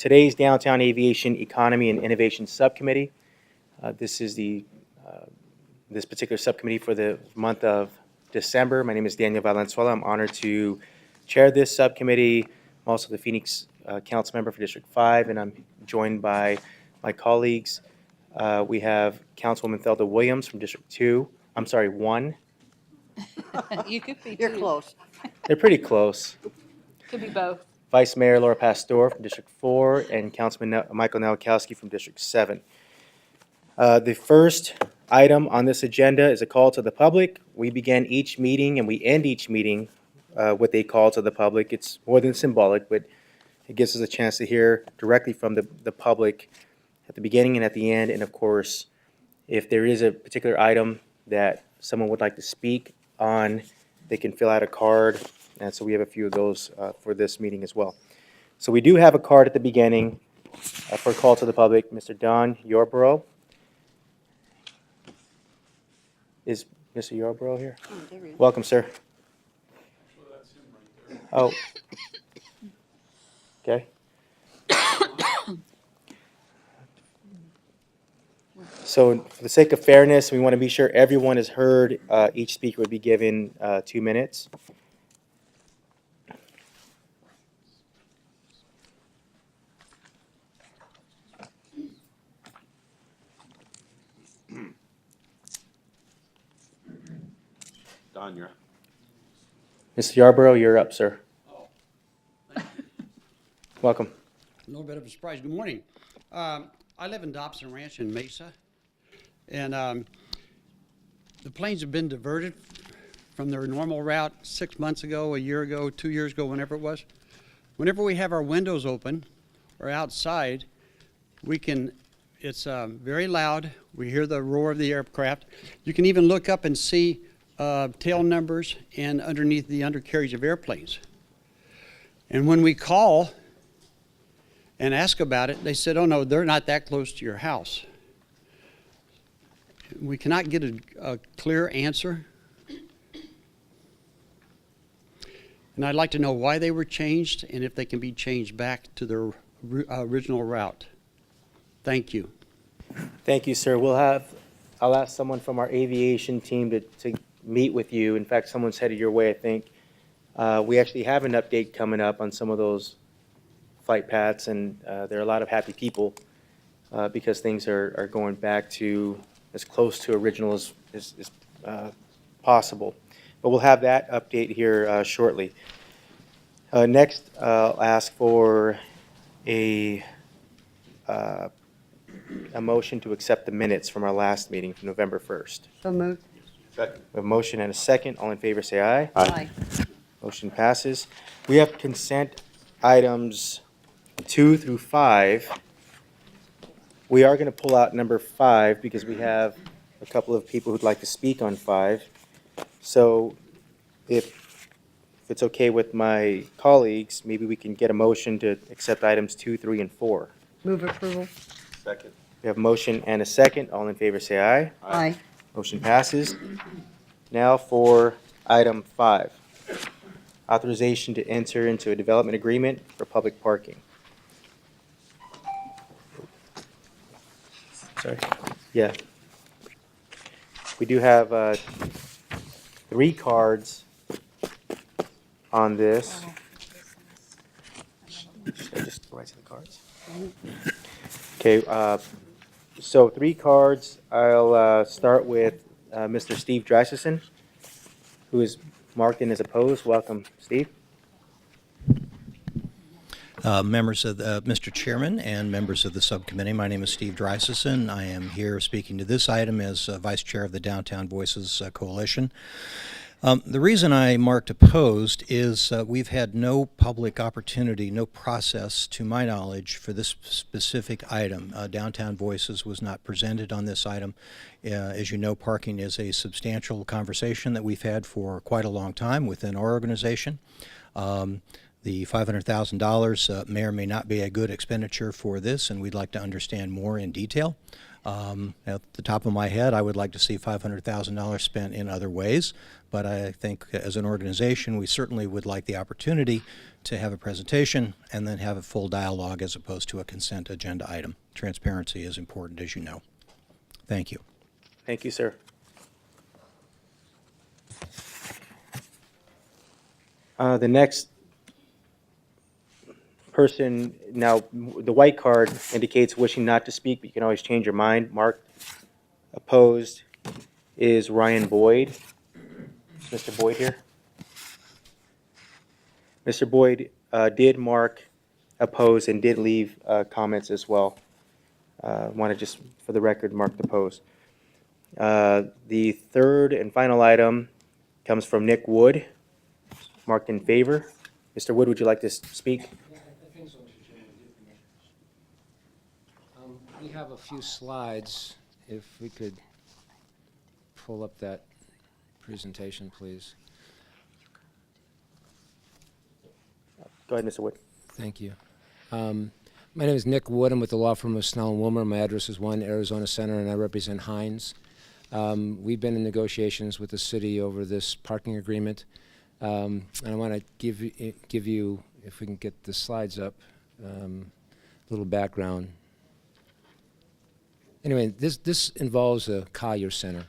today's Downtown Aviation Economy and Innovation Subcommittee. This is this particular subcommittee for the month of December. My name is Daniel Valenzuela. I'm honored to chair this subcommittee. I'm also the Phoenix Council member for District 5, and I'm joined by my colleagues. We have Councilwoman Thelda Williams from District 2. I'm sorry, 1. You could be You're two. close. They're pretty close. Could be both. Vice Mayor Laura Pastor from District 4, and Councilman Michael Nowakowski from District 7. The first item on this agenda is a call to the public. We begin each meeting and we end each meeting with a call to the public. It's more than symbolic, but it gives us a chance to hear directly from the public at the beginning and at the end. And of course, if there is a particular item that someone would like to speak on, they can fill out a card. And so we have a few of those for this meeting as well. So we do have a card at the beginning for a call to the public. Mr. Don Yarborough. Is Mr. Yarborough here? Oh, there he is. Welcome, sir. Oh. Okay. So for the sake of fairness, we want to be sure everyone is heard. Each speaker would be given 2 minutes. Don, you're up. Mr. Yarborough, you're up, sir. Welcome. A little bit of a surprise. Good morning. I live in Dobson Ranch in Mesa, and the planes have been diverted from their normal route 6 months ago, a year ago, 2 years ago, whenever it was. Whenever we have our windows open or outside, it's very loud. We hear the roar of the aircraft. You can even look up and see tail numbers and underneath the undercarriage of airplanes. And when we call and ask about it, they said, oh no, they're not that close to your house. We cannot get a clear answer. And I'd like to know why they were changed and if they can be changed back to their original route. Thank you. Thank you, sir. I'll ask someone from our aviation team to meet with you. In fact, someone's headed your way, I think. We actually have an update coming up on some of those flight paths, and there are a lot of happy people because things are going back to as close to original as possible. But we'll have that update here shortly. Next, I'll ask for a motion to accept the minutes from our last meeting from November 1st. So moved. Second. We have a motion and a second. All in favor, say aye. Aye. Motion passes. We have consent items 2 through 5. We are going to pull out number 5 because we have a couple of people who'd like to speak on 5. So if it's okay with my colleagues, maybe we can get a motion to accept items 2, 3, and 4. Move approval. Second. We have a motion and a second. All in favor, say aye. Aye. Motion passes. Now for item 5. Authorization to enter into a development agreement for public parking. Sorry. Yeah. We do have 3 cards on this. Should I just go right to the cards? Okay, so 3 cards. I'll start with Mr. Steve Dreiserson, who is marked in as opposed. Welcome, Steve. Members of Mr. Chairman and members of the subcommittee, my name is Steve Dreiserson. I am here speaking to this item as Vice Chair of the Downtown Voices Coalition. The reason I marked opposed is we've had no public opportunity, no process, to my knowledge, for this specific item. Downtown Voices was not presented on this item. As you know, parking is a substantial conversation that we've had for quite a long time within our organization. The $500,000 may or may not be a good expenditure for this, and we'd like to understand more in detail. At the top of my head, I would like to see $500,000 spent in other ways, but I think as an organization, we certainly would like the opportunity to have a presentation and then have a full dialogue as opposed to a consent agenda item. Transparency is important, as you know. Thank you. Thank you, sir. The next person, now, the white card indicates wishing not to speak, but you can always change your mind. Mark, opposed is Ryan Boyd. Is Mr. Boyd here? Mr. Boyd did mark oppose and did leave comments as well. Want to just, for the record, mark the oppose. The third and final item comes from Nick Wood, marked in favor. Mr. Wood, would you like to speak? I think so, Mr. Chairman, with your permission. We have a few slides. If we could pull up that presentation, please. Go ahead, Mr. Wood. Thank you. My name is Nick Wood. I'm with the law firm of Snell and Wilmer. My address is 1 Arizona Center, and I represent Hines. We've been in negotiations with the city over this parking agreement. And I want to give you, if we can get the slides up, a little background. Anyway, this involves a Collier Center.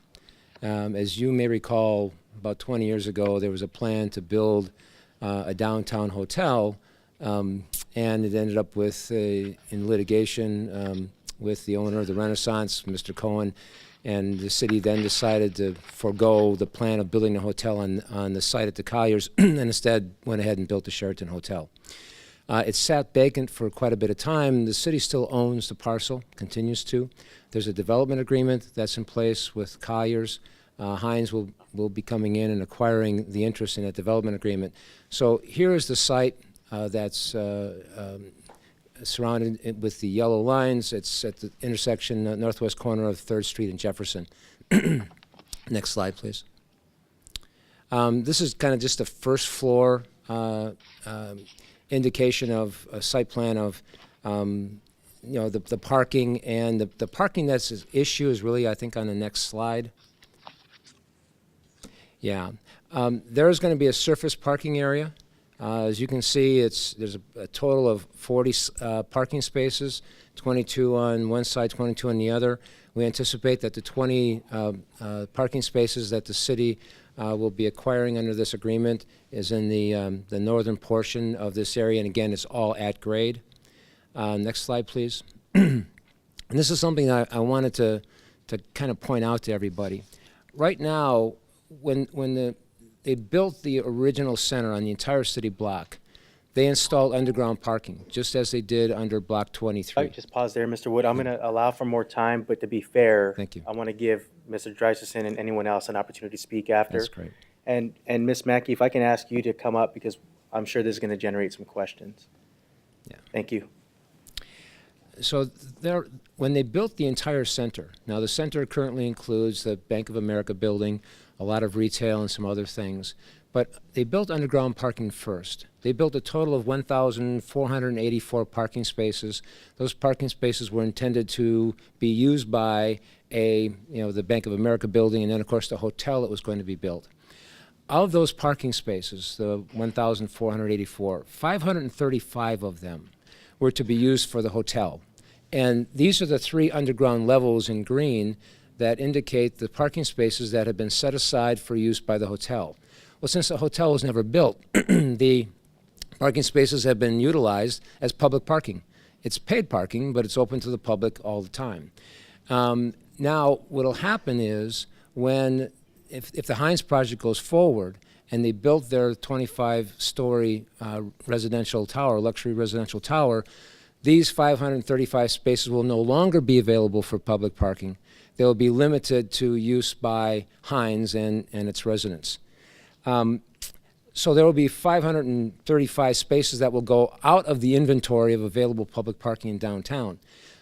As you may recall, about 20 years ago, there was a plan to build a downtown hotel, and it ended up with, in litigation with the owner of the Renaissance, Mr. Cohen, and the city then decided to forego the plan of building a hotel on the site at the Colliers and instead went ahead and built the Sheraton Hotel. It sat vacant for quite a bit of time. The city still owns the parcel, continues to. There's a development agreement that's in place with Colliers. Hines will be coming in and acquiring the interest in that development agreement. So here is the site that's surrounded with the yellow lines. It's at the intersection, northwest corner of 3rd Street and Jefferson. Next slide, please. This is kind of just a first floor indication of a site plan of the parking, and the parking that's at issue is really, I think, on the next slide. Yeah. There's going to be a surface parking area. As you can see, there's a total of 40 parking spaces, 22 on one side, 22 on the other. We anticipate that the 20 parking spaces that the city will be acquiring under this agreement is in the northern portion of this area, and again, it's all at grade. Next slide, please. And this is something I wanted to kind of point out to everybody. Right now, when they built the original center on the entire city block, they installed underground parking, just as they did under Block 23. Just pause there, Mr. Wood. I'm going to allow for more time, but to be fair, Thank you. I want to give Mr. Dreisson and anyone else an opportunity to speak after. That's great. And Ms. Mackey, if I can ask you to come up, because I'm sure this is going to generate some questions. Yeah. Thank you. So when they built the entire center, now the center currently includes the Bank of America building, a lot of retail and some other things, but they built underground parking first. They built a total of 1,484 parking spaces. Those parking spaces were intended to be used by the Bank of America building, and then of course the hotel that was going to be built. Of those parking spaces, the 1,484, 535 of them were to be used for the hotel. And these are the 3 underground levels in green that indicate the parking spaces that have been set aside for use by the hotel. Well, since the hotel was never built, the parking spaces have been utilized as public parking. It's paid parking, but it's open to the public all the time. Now, what will happen is if the Hines project goes forward and they built their 25-story residential tower, luxury residential tower, these 535 spaces will no longer be available for public parking. They will be limited to use by Hines and its residents. So there will be 535 spaces that will go out of the inventory of available public parking in downtown.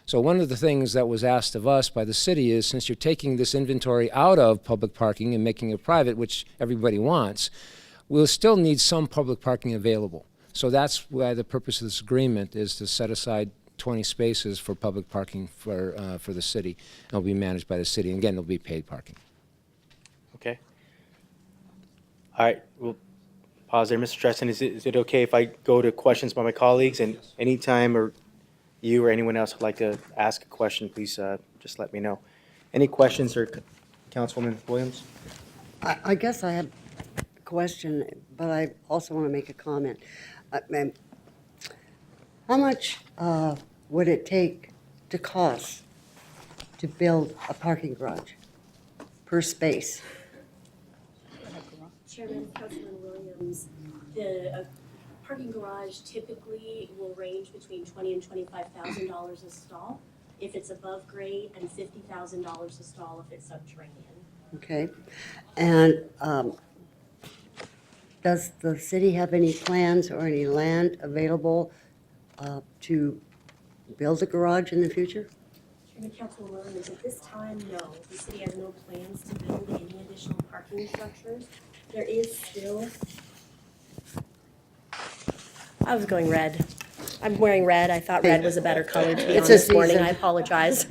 So one of the things that was asked of us by the city is, since you're taking this inventory out of public parking and making it private, which everybody wants, we'll still need some public parking available. So that's why the purpose of this agreement is to set aside 20 spaces for public parking for the city. It'll be managed by the city, and again, it'll be paid parking. Okay. All right, we'll pause there. Mr. Tresson, is it okay if I go to questions by my colleagues? And anytime or you or anyone else would like to ask a question, please just let me know. Any questions or Councilwoman Williams? I guess I have a question, but I also want to make a comment. Ma'am, how much would it take to cost to build a parking garage per space? Chairman, Councilman Williams, the parking garage typically will range between $20,000 and $25,000 a stall if it's above grade, and $50,000 a stall if it's subterranean. Okay, and does the city have any plans or any land available to build a garage in the future? Chairman, Councilman Williams, at this time, no. The city has no plans to build any additional parking structures. There is still. I was going red. I'm wearing red. I thought red was a better color to be on It's a this morning. season. I apologize.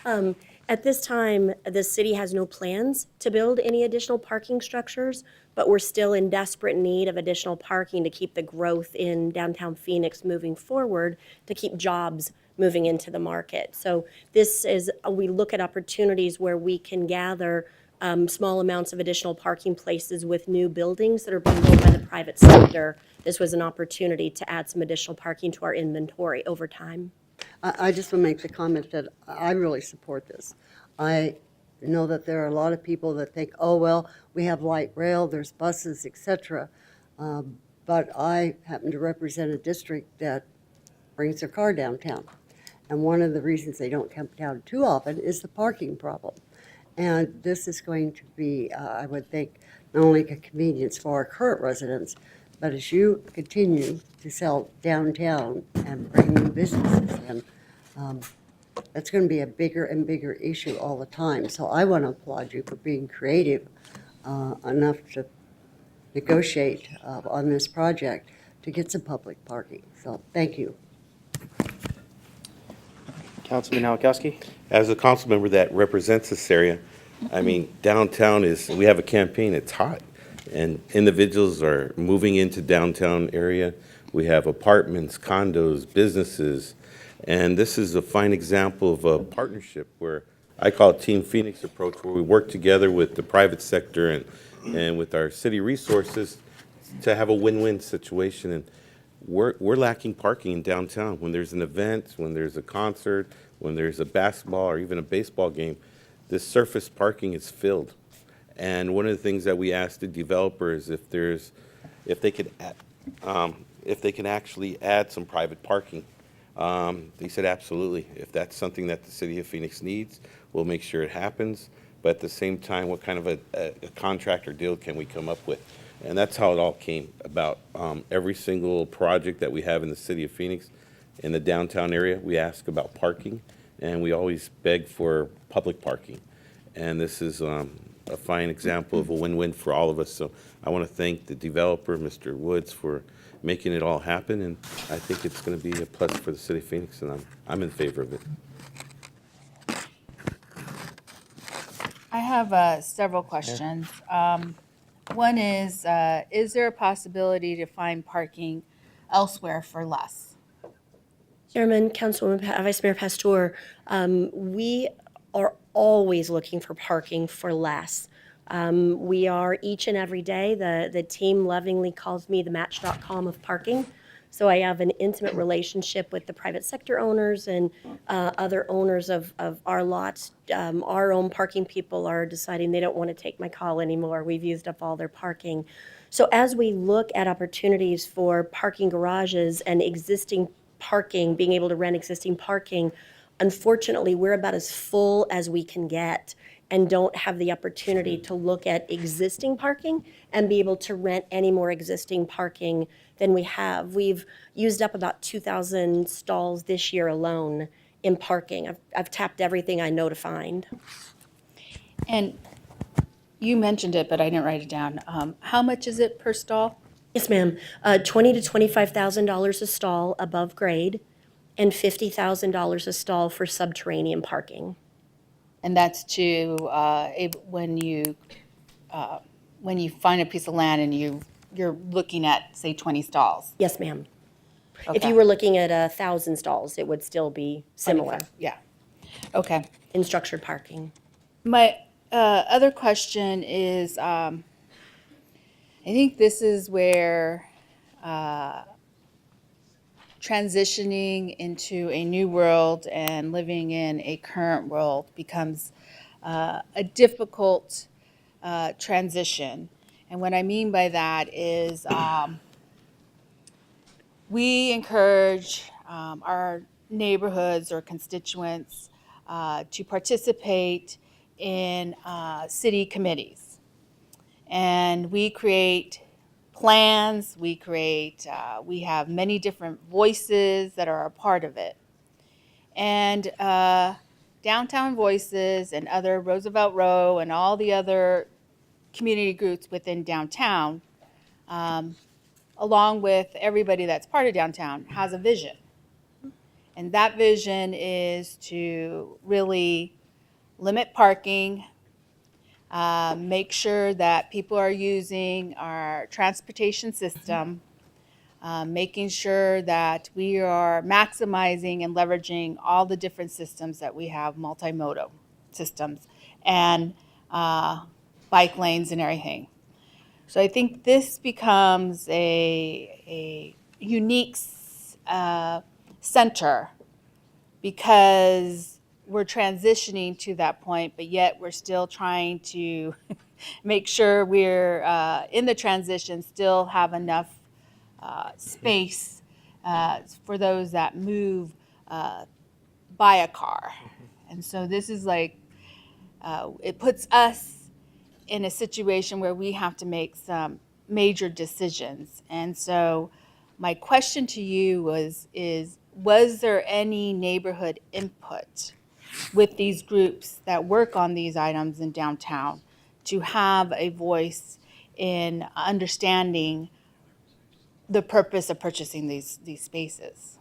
At this time, the city has no plans to build any additional parking structures, but we're still in desperate need of additional parking to keep the growth in downtown Phoenix moving forward, to keep jobs moving into the market. So this is, we look at opportunities where we can gather small amounts of additional parking places with new buildings that are being built by the private sector. This was an opportunity to add some additional parking to our inventory over time. I just want to make the comment that I really support this. I know that there are a lot of people that think, oh, well, we have light rail, there's buses, et cetera. But I happen to represent a district that brings their car downtown. And one of the reasons they don't come down too often is the parking problem. And this is going to be, I would think, not only a convenience for our current residents, but as you continue to sell downtown and bring new businesses in, that's going to be a bigger and bigger issue all the time. So I want to applaud you for being creative enough to negotiate on this project to get some public parking. So thank you. Councilman Nowakowski? As a council member that represents this area, I mean, downtown we have a campaign, it's hot. And individuals are moving into downtown area. We have apartments, condos, businesses. And this is a fine example of a partnership where I call it Team Phoenix approach, where we work together with the private sector and with our city resources to have a win-win situation. And we're lacking parking in downtown. When there's an event, when there's a concert, when there's a basketball or even a baseball game, this surface parking is filled. And one of the things that we asked the developers if they could actually add some private parking. They said absolutely. If that's something that the city of Phoenix needs, we'll make sure it happens. But at the same time, what kind of a contract or deal can we come up with? And that's how it all came about. Every single project that we have in the city of Phoenix, in the downtown area, we ask about parking, and we always beg for public parking. And this is a fine example of a win-win for all of us. So I want to thank the developer, Mr. Woods, for making it all happen, and I think it's going to be a plus for the city of Phoenix, and I'm in favor of it. I have several questions. One is there a possibility to find parking elsewhere for less? Chairman, Councilwoman, Vice Mayor Pastor, we are always looking for parking for less. We are each and every day, the team lovingly calls me the Match.com of parking. So I have an intimate relationship with the private sector owners and other owners of our lots. Our own parking people are deciding they don't want to take my call anymore. We've used up all their parking. So as we look at opportunities for parking garages and existing parking, being able to rent existing parking, unfortunately, we're about as full as we can get and don't have the opportunity to look at existing parking and be able to rent any more existing parking than we have. We've used up about 2,000 stalls this year alone in parking. I've tapped everything I know to find. And you mentioned it, but I didn't write it down. How much is it per stall? Yes, ma'am. $20,000 to $25,000 a stall above grade, and $50,000 a stall for subterranean parking. And that's to, when you find a piece of land and you're looking at, say, 20 stalls. Yes, ma'am. If Okay. you were looking at 1,000 stalls, it would still be similar Yeah. Okay. in structured parking. My other question is, I think this is where transitioning into a new world and living in a current world becomes a difficult transition. And what I mean by that is we encourage our neighborhoods or constituents to participate in city committees. And we create plans, we have many different voices that are a part of it. And Downtown Voices and other Roosevelt Row and all the other community groups within downtown, along with everybody that's part of downtown, has a vision. And that vision is to really limit parking, make sure that people are using our transportation system, making sure that we are maximizing and leveraging all the different systems that we have, multimodal systems, and bike lanes and everything. So I think this becomes a unique center because we're transitioning to that point, but yet we're still trying to make sure we're in the transition, still have enough space for those that move by a car. And so this is like, it puts us in a situation where we have to make some major decisions. And so my question to you was there any neighborhood input with these groups that work on these items in downtown to have a voice in understanding the purpose of purchasing these spaces?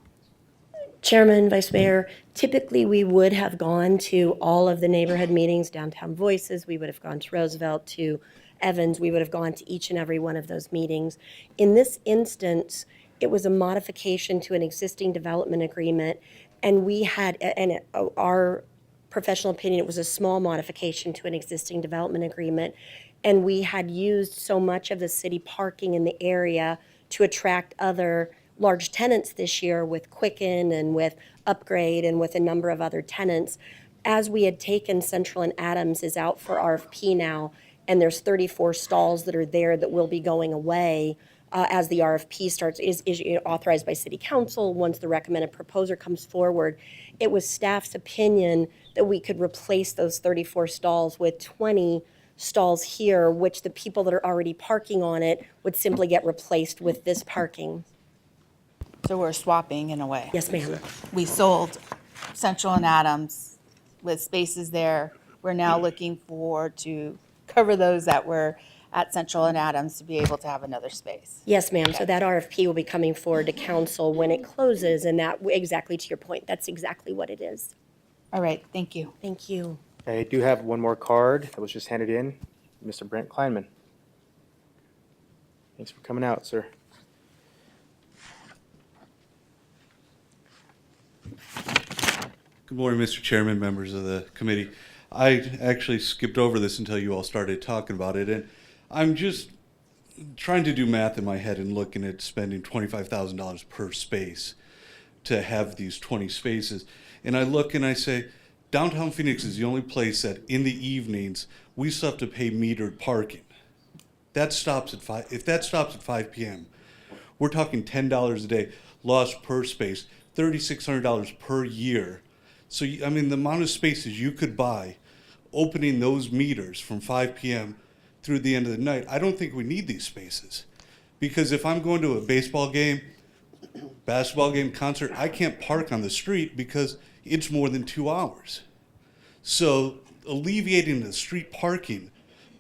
Chairman, Vice Mayor, typically we would have gone to all of the neighborhood meetings, Downtown Voices, we would have gone to Roosevelt, to Evans, we would have gone to each and every one of those meetings. In this instance, it was a modification to an existing development agreement, and we had, and our professional opinion, it was a small modification to an existing development agreement, and we had used so much of the city parking in the area to attract other large tenants this year with Quicken and with Upgrade and with a number of other tenants. As we had taken Central and Adams is out for RFP now, and there's 34 stalls that are there that will be going away as the RFP starts, is authorized by City Council. Once the recommended proposer comes forward, it was staff's opinion that we could replace those 34 stalls with 20 stalls here, which the people that are already parking on it would simply get replaced with this parking. So we're swapping in a way. Yes, ma'am. We sold Central and Adams with spaces there. We're now looking to cover those that were at Central and Adams to be able to have another space. Yes, ma'am. So that RFP will be coming forward to council when it closes, and that, exactly to your point, that's exactly what it is. All right, thank you. Thank you. I do have one more card that was just handed in. Mr. Brent Kleinman. Thanks for coming out, sir. Good morning, Mr. Chairman, members of the committee. I actually skipped over this until you all started talking about it, and I'm just trying to do math in my head and looking at spending $25,000 per space to have these 20 spaces. And I look and I say, downtown Phoenix is the only place that in the evenings we still have to pay metered parking. That stops at 5. If that stops at 5 p.m., we're talking $10 a day lost per space, $3,600 per year. So, I mean, the amount of spaces you could buy opening those meters from 5 p.m. through the end of the night, I don't think we need these spaces. Because if I'm going to a baseball game, basketball game, concert, I can't park on the street because it's more than 2 hours. So alleviating the street parking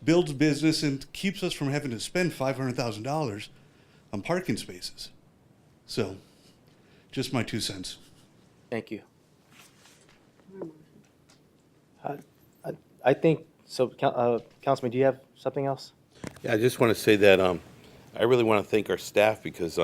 builds business and keeps us from having to spend $500,000 on parking spaces. So, just my 2 cents. Thank you. I think, so, Councilman, do you have something else? Yeah, I just want to say that I really want to thank our staff because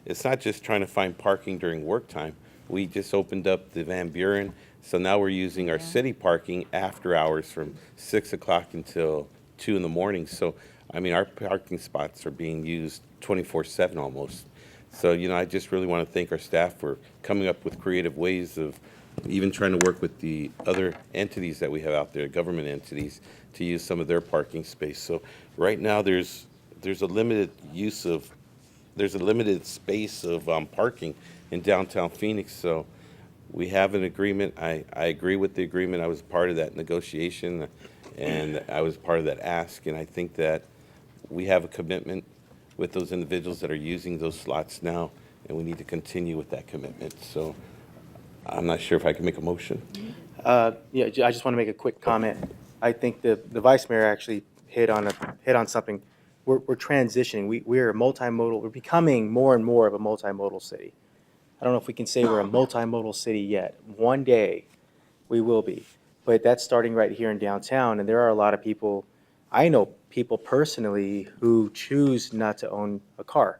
it's not just trying to find parking during work time. We just opened up the Van Buren, so now we're using our city parking after hours from 6 o'clock until 2 in the morning. So, I mean, our parking spots are being used 24/7 almost. So, I just really want to thank our staff for coming up with creative ways of even trying to work with the other entities that we have out there, government entities, to use some of their parking space. So right now, there's a limited space of parking in downtown Phoenix. So we have an agreement. I agree with the agreement. I was part of that negotiation, and I was part of that ask. And I think that we have a commitment with those individuals that are using those slots now, and we need to continue with that commitment. So I'm not sure if I can make a motion. Yeah, I just want to make a quick comment. I think the vice mayor actually hit on something. We're transitioning. We're a multimodal. We're becoming more and more of a multimodal city. I don't know if we can say we're a multimodal city yet. One day we will be, but that's starting right here in downtown. And there are a lot of people. I know people personally who choose not to own a car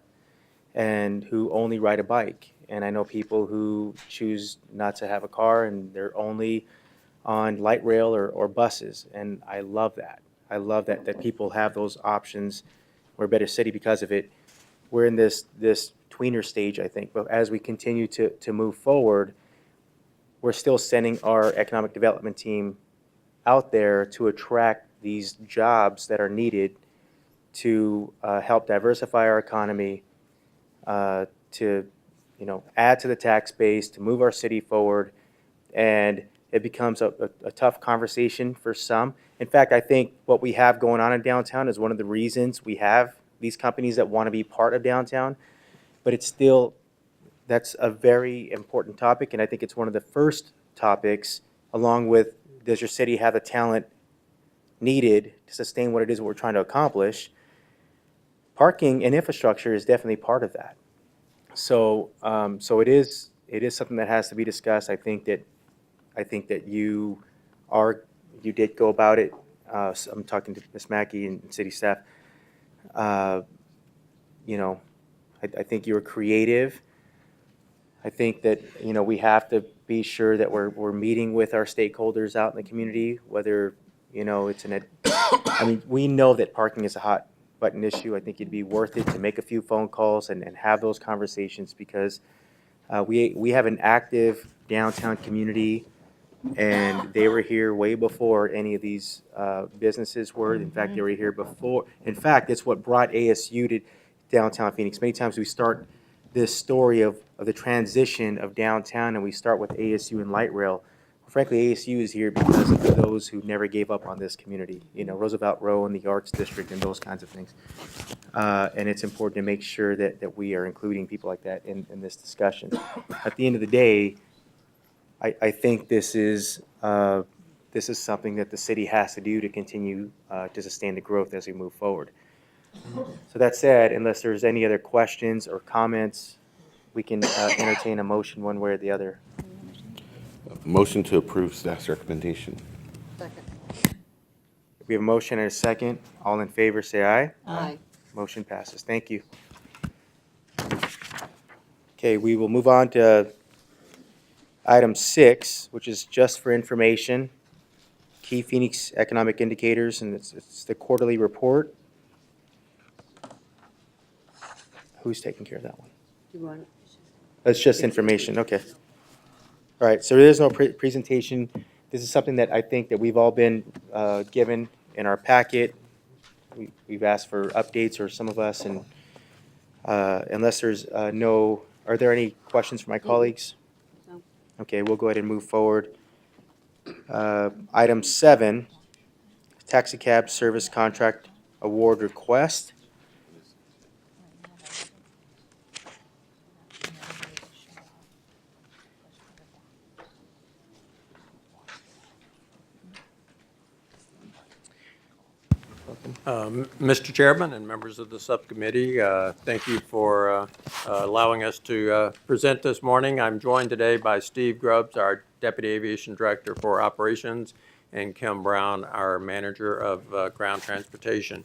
and who only ride a bike. And I know people who choose not to have a car and they're only on light rail or buses. And I love that. I love that people have those options. We're a better city because of it. We're in this tweener stage, I think. But as we continue to move forward, we're still sending our economic development team out there to attract these jobs that are needed to help diversify our economy, to add to the tax base, to move our city forward, and it becomes a tough conversation for some. In fact, I think what we have going on in downtown is one of the reasons we have these companies that want to be part of downtown, but it's still, that's a very important topic, and I think it's one of the first topics, along with, does your city have the talent needed to sustain what it is we're trying to accomplish? Parking and infrastructure is definitely part of that. So, so it is something that has to be discussed. I think that you did go about it. So I'm talking to Ms. Mackey and city staff. I think you were creative. I think that, we have to be sure that we're meeting with our stakeholders out in the community, whether, it's we know that parking is a hot button issue. I think it'd be worth it to make a few phone calls and have those conversations because we have an active downtown community, and they were here way before any of these businesses were. In fact, they were here before. In fact, it's what brought ASU to downtown Phoenix. Many times we start this story of the transition of downtown, and we start with ASU and light rail. Frankly, ASU is here because of those who never gave up on this community, Roosevelt Row and the Arts District and those kinds of things. And it's important to make sure that we are including people like that in this discussion. At the end of the day, I think this is something that the city has to do to continue to sustain the growth as we move forward. So that said, unless there's any other questions or comments, we can entertain a motion one way or the other. Motion to approve staff's recommendation. Second. We have a motion and a second. All in favor, say aye. Aye. Motion passes. Thank you. Okay, we will move on to item 6, which is just for information, key Phoenix economic indicators, and it's the quarterly report. Who's taking care of that one? You want it? That's just information, okay. All right, so there is no presentation. This is something that I think that we've all been given in our packet. We've asked for updates, or some of us, and unless there's are there any questions from my colleagues? No. Okay, we'll go ahead and move forward. Item 7, taxi cab service contract award request. Mr. Chairman and members of the subcommittee, thank you for allowing us to present this morning. I'm joined today by Steve Grubbs, our Deputy Aviation Director for Operations, and Kim Brown, our Manager of Ground Transportation.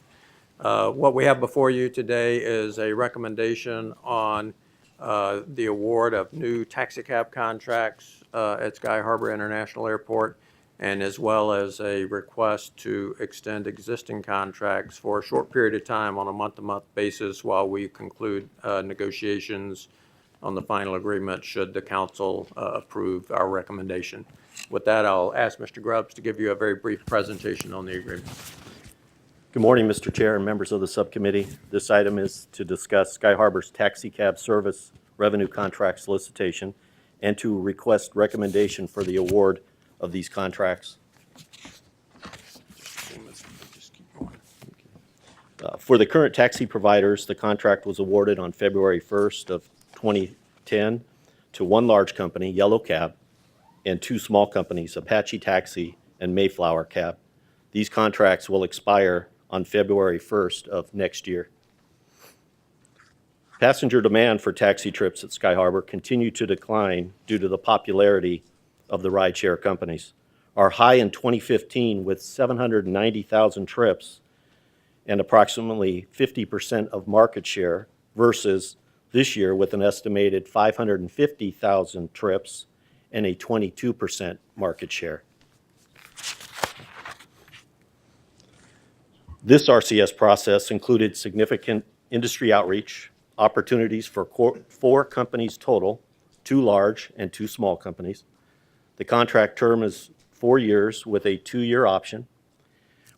What we have before you today is a recommendation on the award of new taxicab contracts at Sky Harbor International Airport, and as well as a request to extend existing contracts for a short period of time on a month-to-month basis while we conclude negotiations on the final agreement, should the council approve our recommendation. With that, I'll ask Mr. Grubbs to give you a very brief presentation on the agreement. Good morning, Mr. Chair and members of the subcommittee. This item is to discuss Sky Harbor's taxi cab service revenue contract solicitation and to request recommendation for the award of these contracts. For the current taxi providers, the contract was awarded on February 1st of 2010 to one large company, Yellow Cab, and two small companies, Apache Taxi and Mayflower Cab. These contracts will expire on February 1st of next year. Passenger demand for taxi trips at Sky Harbor continue to decline due to the popularity of the rideshare companies. Our high in 2015 with 790,000 trips and approximately 50% of market share versus this year with an estimated 550,000 trips and a 22% market share. This RCS process included significant industry outreach, opportunities for 4 companies total, 2 large and 2 small companies. The contract term is 4 years with a 2-year option.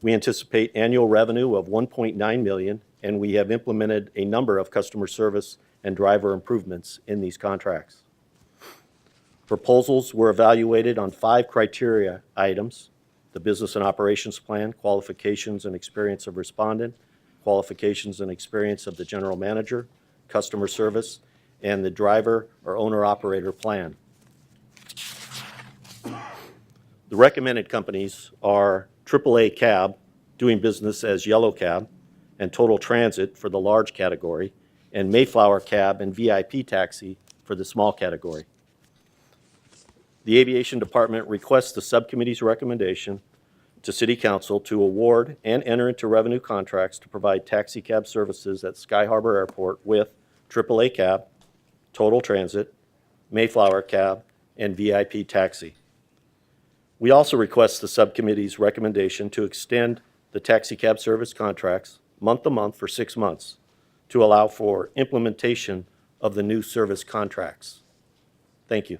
We anticipate annual revenue of $1.9 million, and we have implemented a number of customer service and driver improvements in these contracts. Proposals were evaluated on 5 criteria items: the business and operations plan, qualifications and experience of respondent, qualifications and experience of the general manager, customer service, and the driver or owner-operator plan. The recommended companies are AAA Cab, doing business as Yellow Cab, and Total Transit for the large category, and Mayflower Cab and VIP Taxi for the small category. The Aviation Department requests the subcommittee's recommendation to City Council to award and enter into revenue contracts to provide taxi cab services at Sky Harbor Airport with AAA Cab, Total Transit, Mayflower Cab, and VIP Taxi. We also request the subcommittee's recommendation to extend the taxi cab service contracts month to month for 6 months to allow for implementation of the new service contracts. Thank you.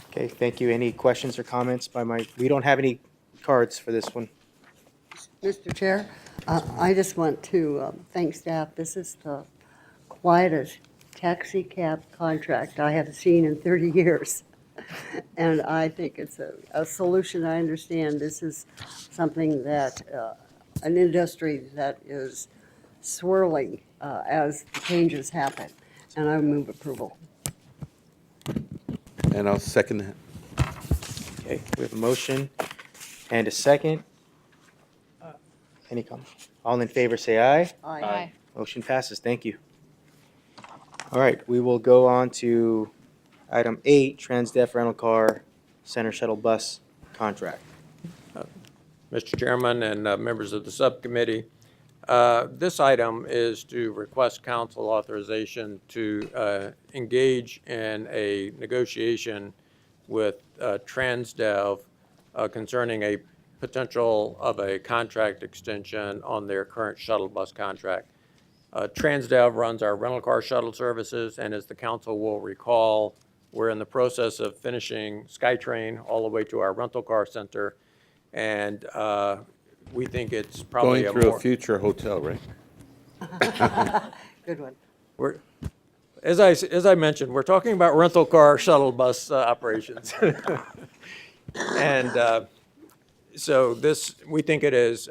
Okay, thank you. Any questions or comments by we don't have any cards for this one. Mr. Chair, I just want to thank staff. This is the quietest taxi cab contract I have seen in 30 years. And I think it's a solution. I understand this is something that an industry that is swirling as the changes happen. And I move approval. And I'll second that. Okay, we have a motion and a second. Any comment? All in favor, say aye. Aye. Motion passes. Thank you. All right, we will go on to item 8, Transdev Rental Car Center Shuttle Bus Contract. Mr. Chairman and members of the subcommittee, this item is to request council authorization to engage in a negotiation with Transdev concerning a potential of a contract extension on their current shuttle bus contract. Transdev runs our rental car shuttle services, and as the council will recall, we're in the process of finishing SkyTrain all the way to our rental car center, and we think it's probably Going through a future hotel, right? Good one. As I mentioned, we're talking about rental car shuttle bus operations. And so we think it is,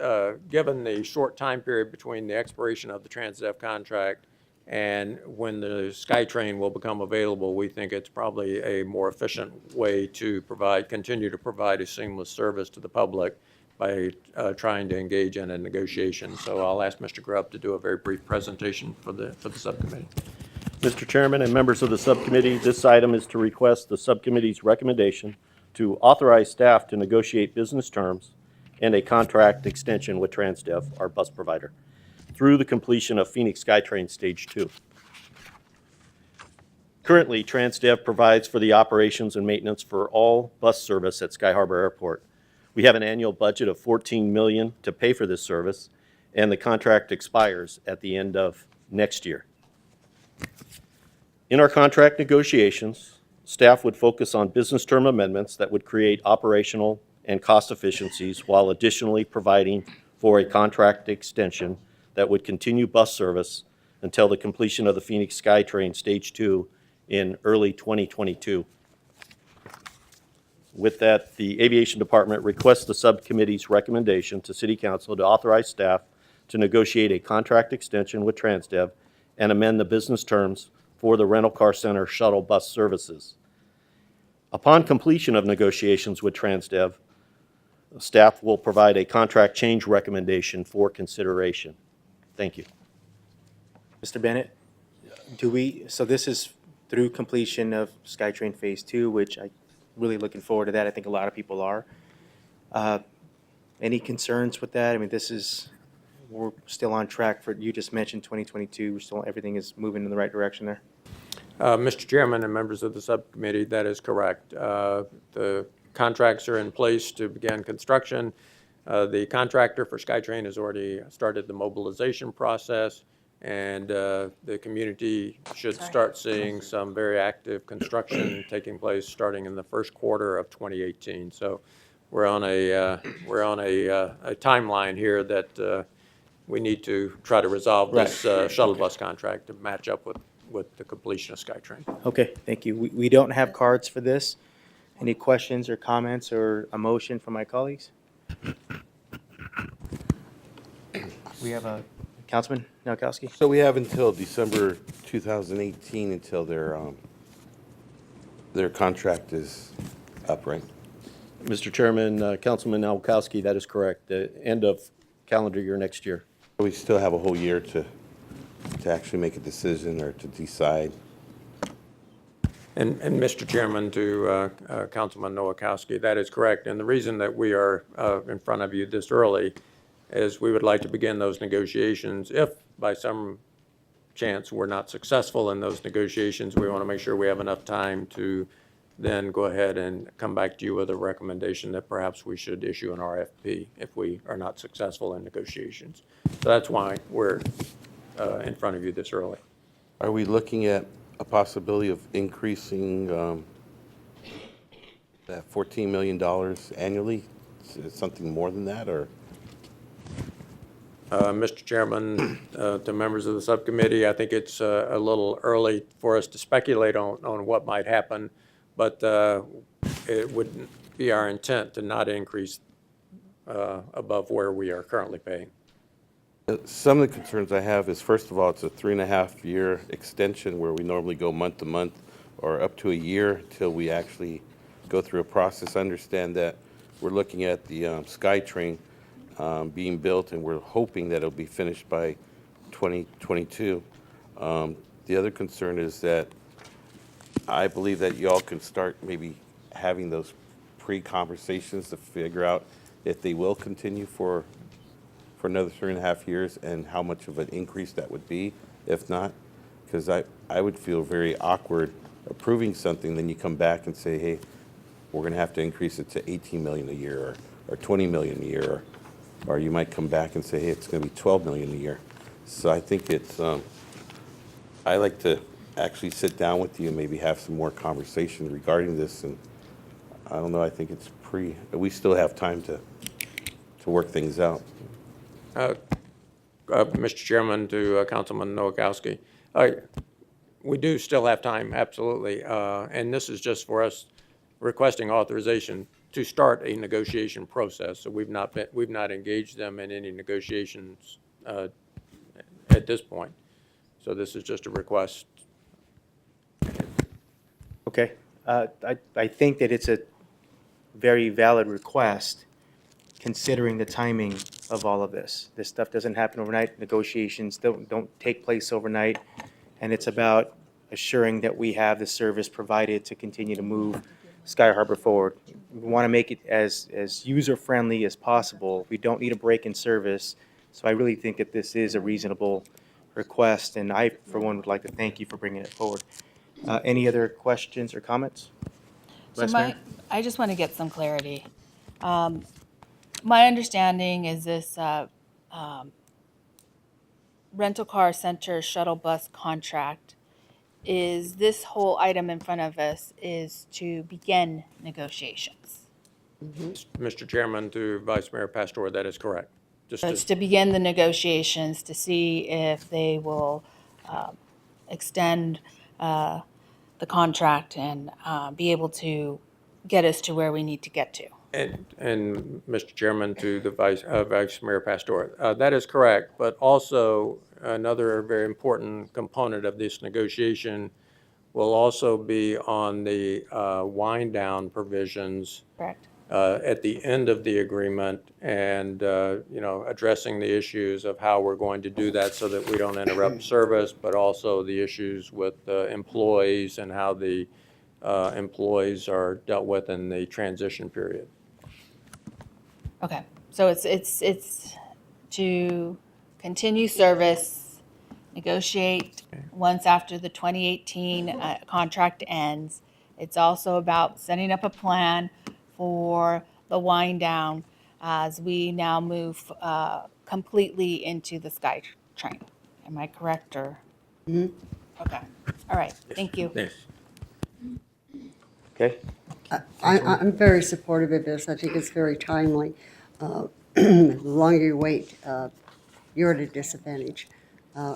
given the short time period between the expiration of the Transdev contract And when the SkyTrain will become available, we think it's probably a more efficient way to continue to provide a seamless service to the public by trying to engage in a negotiation. So I'll ask Mr. Grubb to do a very brief presentation for the subcommittee. Mr. Chairman and members of the subcommittee, this item is to request the subcommittee's recommendation to authorize staff to negotiate business terms and a contract extension with Transdev, our bus provider, through the completion of Phoenix SkyTrain Stage 2. Currently, Transdev provides for the operations and maintenance for all bus service at Sky Harbor Airport. We have an annual budget of $14 million to pay for this service, and the contract expires at the end of next year. In our contract negotiations, staff would focus on business term amendments that would create operational and cost efficiencies while additionally providing for a contract extension that would continue bus service until the completion of the Phoenix SkyTrain Stage 2 in early 2022. With that, the Aviation Department requests the subcommittee's recommendation to City Council to authorize staff to negotiate a contract extension with Transdev and amend the business terms for the rental car center shuttle bus services. Upon completion of negotiations with Transdev, staff will provide a contract change recommendation for consideration. Thank you. Mr. Bennett, so this is through completion of SkyTrain Phase 2, which I'm really looking forward to that. I think a lot of people are. Any concerns with that? I mean, we're still on track for, you just mentioned 2022, everything is moving in the right direction there? Mr. Chairman and members of the subcommittee, that is correct. The contracts are in place to begin construction. The contractor for SkyTrain has already started the mobilization process, and the community should start seeing some very active construction taking place starting in the first quarter of 2018. So we're on a timeline here that we need to try to resolve this shuttle bus contract to match up with the completion of SkyTrain. Okay, thank you. We don't have cards for this. Any questions or comments or a motion from my colleagues? We have a Councilman Nowakowski. So we have until December 2018 until their contract is up, right? Mr. Chairman, Councilman Nowakowski, that is correct. The end of calendar year next year. We still have a whole year to actually make a decision or to decide. And Mr. Chairman, to Councilman Nowakowski, that is correct. And the reason that we are in front of you this early is we would like to begin those negotiations. If by some chance we're not successful in those negotiations, we want to make sure we have enough time to then go ahead and come back to you with a recommendation that perhaps we should issue an RFP if we are not successful in negotiations. So that's why we're in front of you this early. Are we looking at a possibility of increasing that $14 million annually? Is it something more than that, or? Mr. Chairman, to members of the subcommittee, I think it's a little early for us to speculate on what might happen, but it would be our intent to not increase above where we are currently paying. Some of the concerns I have is, first of all, it's a 3.5-year extension where we normally go month to month or up to a year till we actually go through a process. I understand that we're looking at the SkyTrain being built, and we're hoping that it'll be finished by 2022. The other concern is that I believe that y'all can start maybe having those pre-conversations to figure out if they will continue for another 3.5 years and how much of an increase that would be, if not. Because I would feel very awkward approving something, then you come back and say, hey, we're going to have to increase it to $18 million a year or $20 million a year. Or you might come back and say, hey, it's going to be $12 million a year. So I think it's, I like to actually sit down with you and maybe have some more conversation regarding this. And I don't know, I think it's we still have time to work things out. Mr. Chairman, to Councilman Nowakowski, we do still have time, absolutely. And this is just for us requesting authorization to start a negotiation process. So we've not engaged them in any negotiations at this point. So this is just a request. Okay. I think that it's a very valid request, considering the timing of all of this. This stuff doesn't happen overnight. Negotiations don't take place overnight. And it's about assuring that we have the service provided to continue to move Sky Harbor forward. We want to make it as user-friendly as possible. We don't need a break in service. So I really think that this is a reasonable request, and I, for one, would like to thank you for bringing it forward. Any other questions or comments? So Vice Mayor? I just want to get some clarity. My understanding is this rental car center shuttle bus contract is this whole item in front of us is to begin negotiations. Mr. Chairman, to Vice Mayor Pastor, that is correct. Just So it's to, to begin the negotiations to see if they will extend the contract and be able to get us to where we need to get to. and Mr. Chairman, to the Vice Mayor Pastor, that is correct. But also another very important component of this negotiation will also be on the wind down provisions Correct. at the end of the agreement, and addressing the issues of how we're going to do that so that we don't interrupt service, but also the issues with employees and how the employees are dealt with in the transition period. Okay, so it's to continue service, negotiate once after the 2018 contract ends. It's also about setting up a plan for the wind down as we now move completely into the SkyTrain. Am I correct, or? Okay, all right, thank you. Yes. Okay. I'm very supportive of this. I think it's very timely. The longer you wait, you're at a disadvantage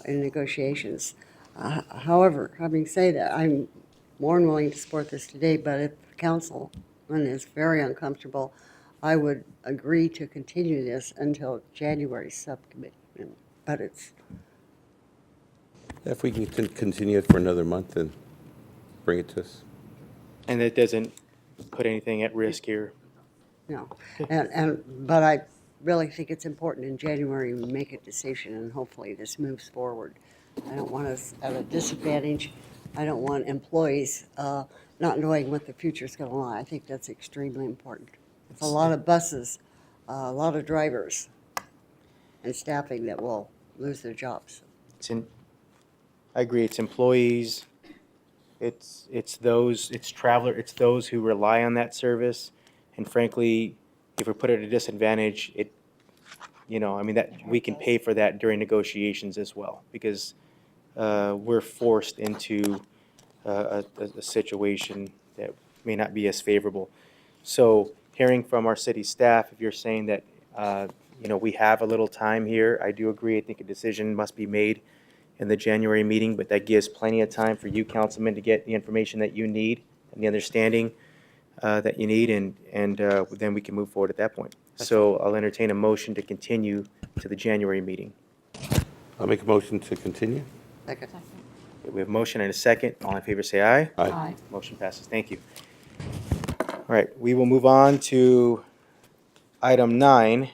in negotiations. However, having said that, I'm more than willing to support this today, but if the councilman is very uncomfortable, I would agree to continue this until January subcommittee. But it's, If we can continue it for another month, then bring it to us. And it doesn't put anything at risk here. no. But I really think it's important in January we make a decision, and hopefully this moves forward. I don't want us at a disadvantage. I don't want employees not knowing what the future's going to lie. I think that's extremely important. It's a lot of buses, a lot of drivers, and staffing that will lose their jobs. I agree, it's employees, it's those who rely on that service. And frankly, if we're put at a disadvantage, that we can pay for that during negotiations as well, because we're forced into a situation that may not be as favorable. So hearing from our city staff, if you're saying that, we have a little time here, I do agree. I think a decision must be made in the January meeting, but that gives plenty of time for you, councilmen, to get the information that you need and the understanding that you need, and then we can move forward at that point. So I'll entertain a motion to continue to the January meeting. I'll make a motion to continue. Second. We have a motion and a second. All in favor, say aye. Aye. Motion passes. Thank you. All right, we will move on to item 9.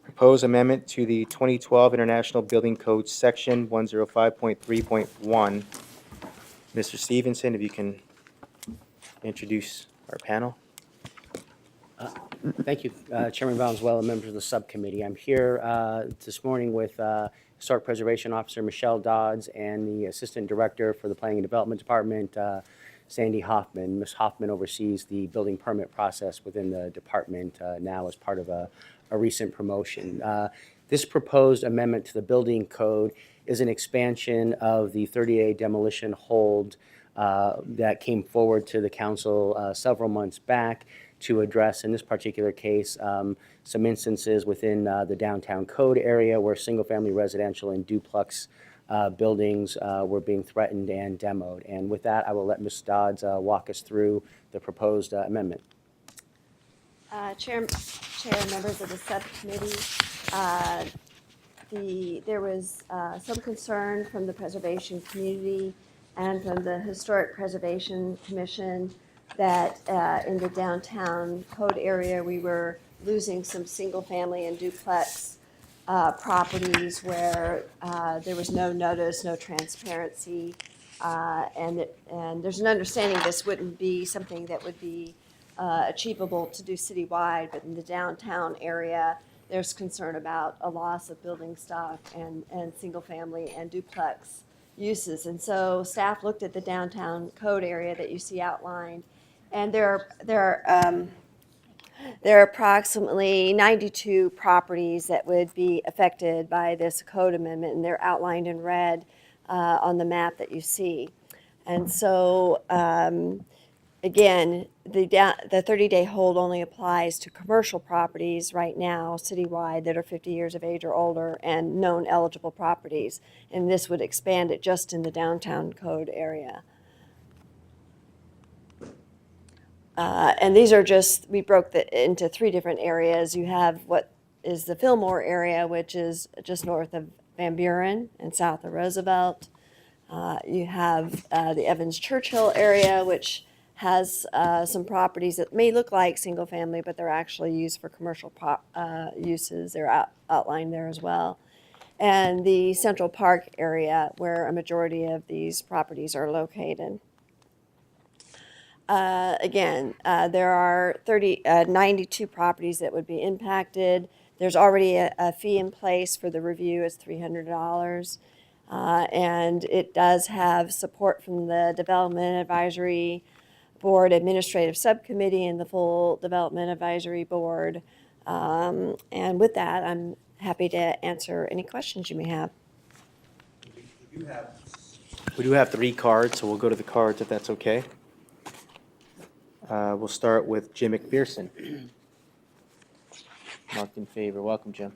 Proposed amendment to the 2012 International Building Code, Section 105.3.1. Mr. Stevenson, if you can introduce our panel. Thank you, Chairman Valenzuela, members of the subcommittee. I'm here this morning with Historic Preservation Officer Michelle Dodds and the Assistant Director for the Planning and Development Department, Sandy Hoffman. Ms. Hoffman oversees the building permit process within the department now as part of a recent promotion. This proposed amendment to the building code is an expansion of the 30-day demolition hold that came forward to the council several months back to address, in this particular case, some instances within the downtown code area where single-family residential and duplex buildings were being threatened and demoed. And with that, I will let Ms. Dodds walk us through the proposed amendment. Chair, members of the subcommittee, there was some concern from the preservation community and from the Historic Preservation Commission that in the downtown code area, we were losing some single-family and duplex properties where there was no notice, no transparency, and there's an understanding this wouldn't be something that would be achievable to do citywide, but in the downtown area, there's concern about a loss of building stock and single-family and duplex uses. And so staff looked at the downtown code area that you see outlined, and there are approximately 92 properties that would be affected by this code amendment, and they're outlined in red on the map that you see. And so, again, the 30-day hold only applies to commercial properties right now, citywide, that are 50 years of age or older and known eligible properties. And this would expand it just in the downtown code area. And these are just, we broke into 3 different areas. You have what is the Fillmore area, which is just north of Van Buren and south of Roosevelt. You have the Evans Churchill area, which has some properties that may look like single family, but they're actually used for commercial uses. They're outlined there as well. And the Central Park area, where a majority of these properties are located. Again, there are 92 properties that would be impacted. There's already a fee in place for the review. It's $300. And it does have support from the Development Advisory Board Administrative Subcommittee and the full Development Advisory Board. And with that, I'm happy to answer any questions you may have. We do have 3 cards, so we'll go to the cards if that's okay. We'll start with Jim McPherson. Marked in favor. Welcome, Jim.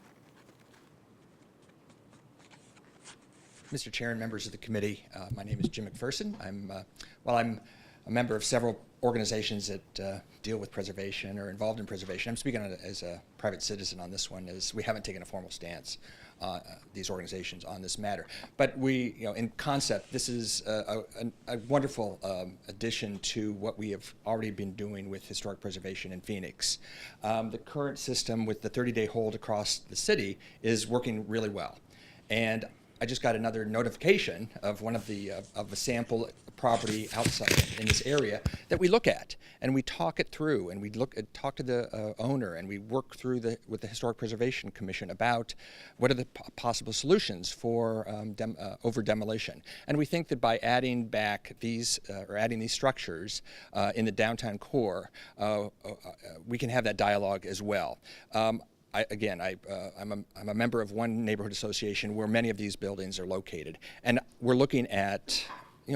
Mr. Chair and members of the committee, my name is Jim McPherson. I'm a member of several organizations that deal with preservation or involved in preservation. I'm speaking as a private citizen on this one, as we haven't taken a formal stance, these organizations, on this matter. But we, in concept, this is a wonderful addition to what we have already been doing with historic preservation in Phoenix. The current system with the 30-day hold across the city is working really well. And I just got another notification of one of the of a sample property outside in this area that we look at, and we talk it through, and we talk to the owner, and we work through with the Historic Preservation Commission about what are the possible solutions for over demolition. And we think that by adding back these adding these structures in the downtown core, we can have that dialogue as well. I'm a member of one neighborhood association where many of these buildings are located, and we're looking at,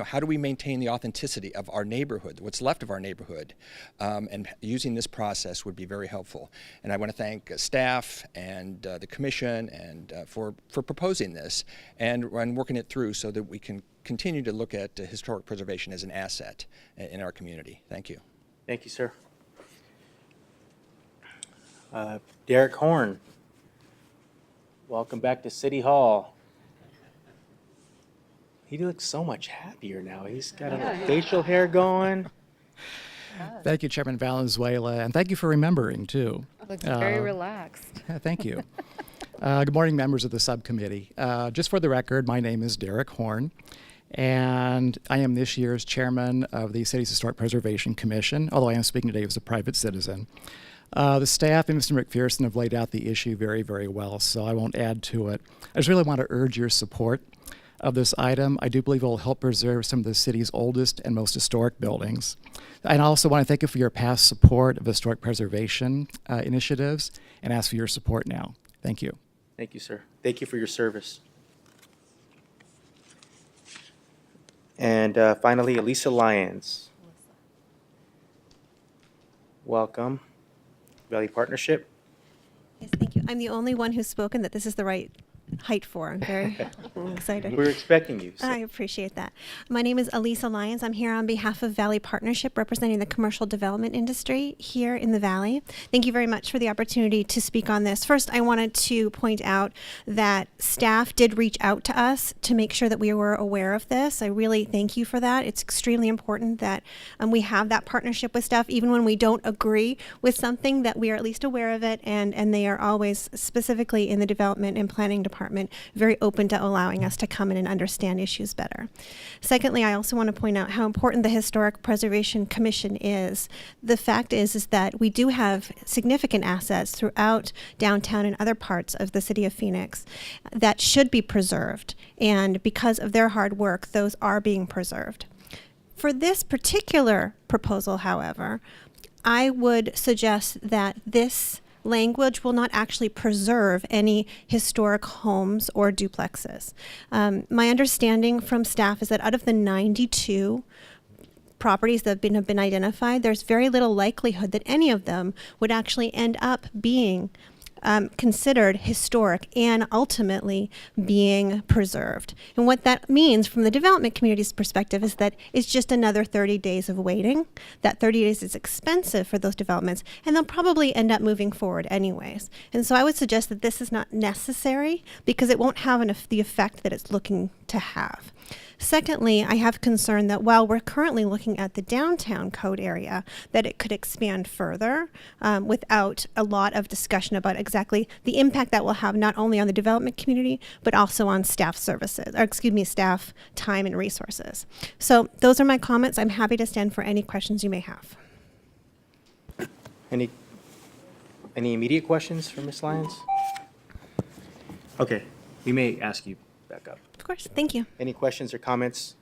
how do we maintain the authenticity of our neighborhood, what's left of our neighborhood, and using this process would be very helpful. And I want to thank staff and the commission and for proposing this and working it through so that we can continue to look at historic preservation as an asset in our community. Thank you. Thank you, sir. Derek Horn, welcome back to City Hall. He looks so much happier now. He's got a facial hair going. Thank you, Chairman Valenzuela, and thank you for remembering, too. Looks very relaxed. Thank you. Good morning, members of the subcommittee. Just for the record, my name is Derek Horn, and I am this year's chairman of the City's Historic Preservation Commission, although I am speaking today as a private citizen. The staff and Mr. McPherson have laid out the issue very, very well, so I won't add to it. I just really want to urge your support of this item. I do believe it will help preserve some of the city's oldest and most historic buildings. And I also want to thank you for your past support of historic preservation initiatives and ask for your support now. Thank you. Thank you, sir. Thank you for your service. And finally, Elisa Lyons. Welcome. Valley Partnership. Yes, thank you. I'm the only one who's spoken that this is the right height for. I'm very excited. We're expecting you. So. I appreciate that. My name is Elisa Lyons. I'm here on behalf of Valley Partnership, representing the commercial development industry here in the Valley. Thank you very much for the opportunity to speak on this. First, I wanted to point out that staff did reach out to us to make sure that we were aware of this. I really thank you for that. It's extremely important that we have that partnership with staff, even when we don't agree with something, that we are at least aware of it, and they are always, specifically in the development and planning department, very open to allowing us to come in and understand issues better. Secondly, I also want to point out how important the Historic Preservation Commission is. The fact is that we do have significant assets throughout downtown and other parts of the city of Phoenix that should be preserved, and because of their hard work, those are being preserved. For this particular proposal, however, I would suggest that this language will not actually preserve any historic homes or duplexes. My understanding from staff is that out of the 92 properties that have been identified, there's very little likelihood that any of them would actually end up being considered historic and ultimately being preserved. And what that means from the development community's perspective is that it's just another 30 days of waiting. That 30 days is expensive for those developments, and they'll probably end up moving forward anyways. And so I would suggest that this is not necessary because it won't have the effect that it's looking to have. Secondly, I have concern that while we're currently looking at the downtown code area, that it could expand further without a lot of discussion about exactly the impact that will have not only on the development community, but also on staff services, or staff time and resources. So those are my comments. I'm happy to stand for any questions you may have. Any immediate questions for Ms. Lyons? Okay, we may ask you back up. Of course, thank you. Any questions or comments?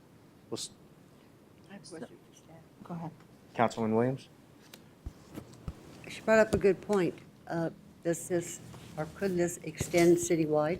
Go ahead. Councilman Williams? She brought up a good point. Does this, or could this extend citywide?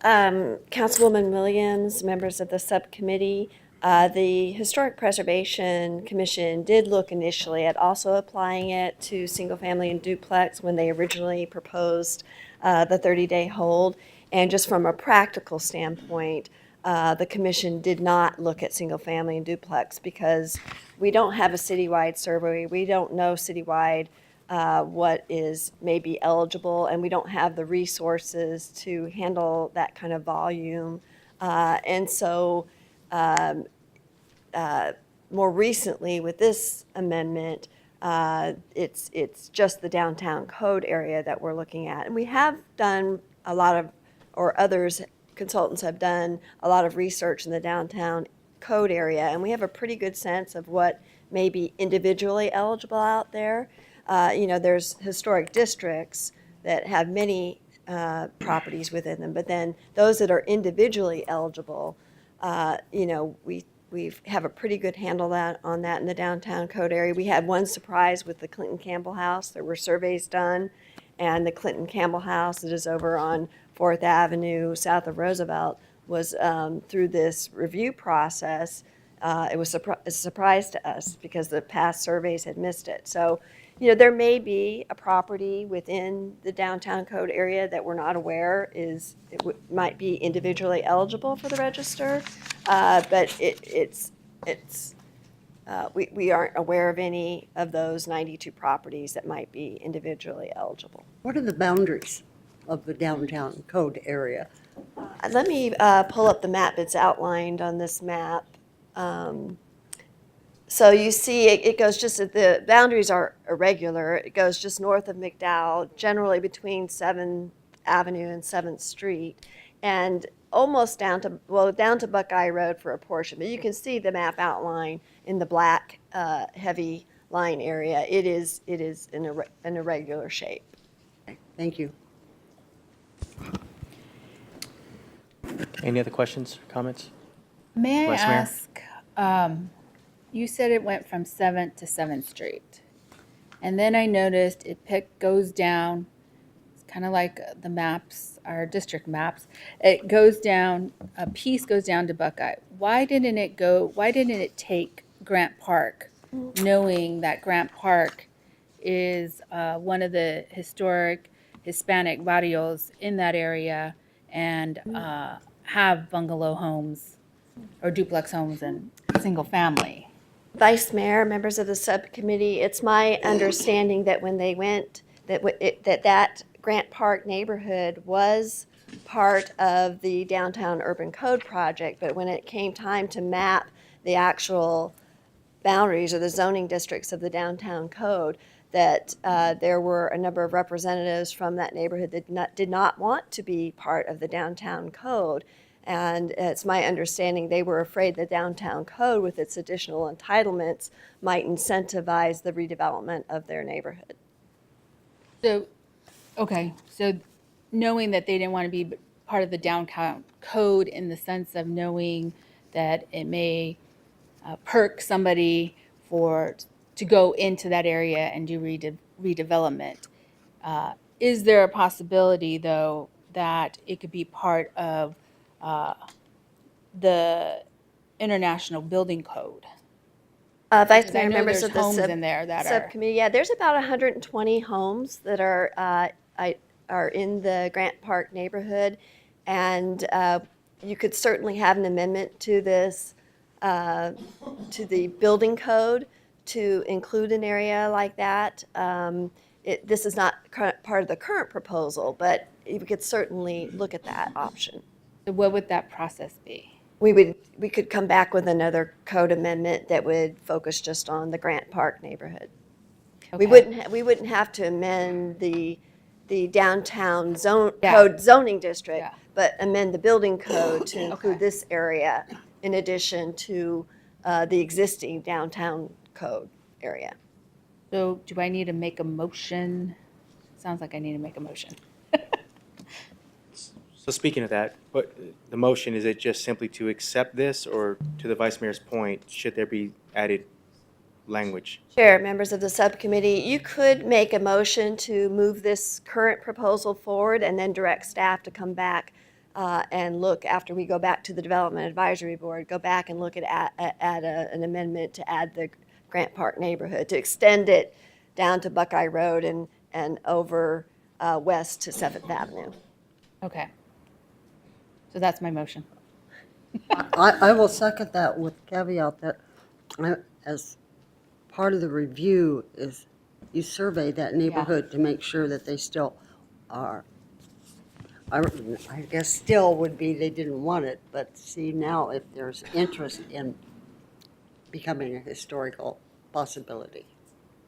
Councilwoman Williams, members of the subcommittee, the Historic Preservation Commission did look initially at also applying it to single-family and duplex when they originally proposed the 30-day hold. And just from a practical standpoint, the commission did not look at single-family and duplex because we don't have a citywide survey. We don't know citywide what is maybe eligible, and we don't have the resources to handle that kind of volume. And so more recently with this amendment, it's just the downtown code area that we're looking at. And we have done a lot of, or others, consultants have done a lot of research in the downtown code area, and we have a pretty good sense of what may be individually eligible out there. There's historic districts that have many properties within them, but then those that are individually eligible, we have a pretty good handle on that in the downtown code area. We had one surprise with the Clinton Campbell House. There were surveys done, and the Clinton Campbell House that is over on 4th Avenue south of Roosevelt was through this review process. It was a surprise to us because the past surveys had missed it. So, there may be a property within the downtown code area that we're not aware might be individually eligible for the register, but we aren't aware of any of those 92 properties that might be individually eligible. What are the boundaries of the downtown code area? Let me pull up the map. It's outlined on this map. So you see it goes just, the boundaries are irregular. It goes just north of McDowell, generally between 7th Avenue and 7th Street, and almost down to Buckeye Road for a portion. But you can see the map outline in the black heavy line area. It is in an irregular shape. Okay, thank you. Any other questions, comments? May I Vice Mayor? ask, you said it went from 7th to 7th Street. And then I noticed it goes down, it's kind of like the maps, our district maps. It goes down, a piece goes down to Buckeye. Why didn't it take Grant Park, knowing that Grant Park is one of the historic Hispanic barrios in that area and have bungalow homes or duplex homes and single family. Vice Mayor, members of the subcommittee, it's my understanding that when they went, that Grant Park neighborhood was part of the Downtown Urban Code project, but when it came time to map the actual boundaries or the zoning districts of the downtown code, that there were a number of representatives from that neighborhood that did not want to be part of the downtown code. And it's my understanding they were afraid the downtown code, with its additional entitlements, might incentivize the redevelopment of their neighborhood. So, okay, so knowing that they didn't want to be part of the downtown code in the sense of knowing that it may perk somebody to go into that area and do redevelopment. Is there a possibility, though, that it could be part of the International Building Code? Vice Because I Mayor, know members there's of the homes in there that are. subcommittee, yeah, there's about 120 homes that are in the Grant Park neighborhood, and you could certainly have an amendment to this, to the building code to include an area like that. This is not part of the current proposal, but we could certainly look at that option. So what would that process be? We could come back with another code amendment that would focus just on the Grant Park neighborhood. We wouldn't have to amend the downtown code zoning district, but amend the building code to include this area in addition to the existing downtown code area. So do I need to make a motion? Sounds like I need to make a motion. So speaking of that, but the motion, is it just simply to accept this, or to the Vice Mayor's point, should there be added language? Chair, members of the subcommittee, you could make a motion to move this current proposal forward and then direct staff to come back and look, after we go back to the Development Advisory Board, go back and look at an amendment to add the Grant Park neighborhood, to extend it down to Buckeye Road and over west to 7th Avenue. Okay. So that's my motion. I will second that with caveat that as part of the review is you survey that neighborhood to make sure that they still are. I guess still would be they didn't want it, but see now if there's interest in becoming a historical possibility.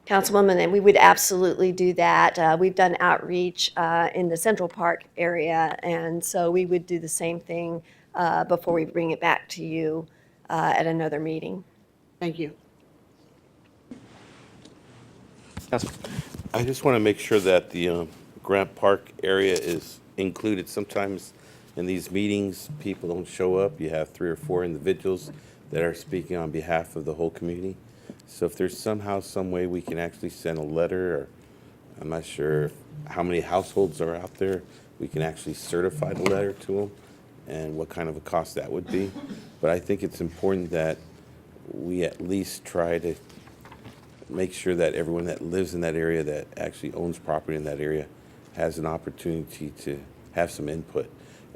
Councilwoman, and we would absolutely do that. We've done outreach in the Central Park area, and so we would do the same thing before we bring it back to you at another meeting. Thank you. I just want to make sure that the Grant Park area is included. Sometimes in these meetings, people don't show up. You have 3 or 4 individuals that are speaking on behalf of the whole community. So if there's somehow, some way we can actually send a letter, or I'm not sure how many households are out there, we can actually certify the letter to them and what kind of a cost that would be. But I think it's important that we at least try to make sure that everyone that lives in that area, that actually owns property in that area, has an opportunity to have some input.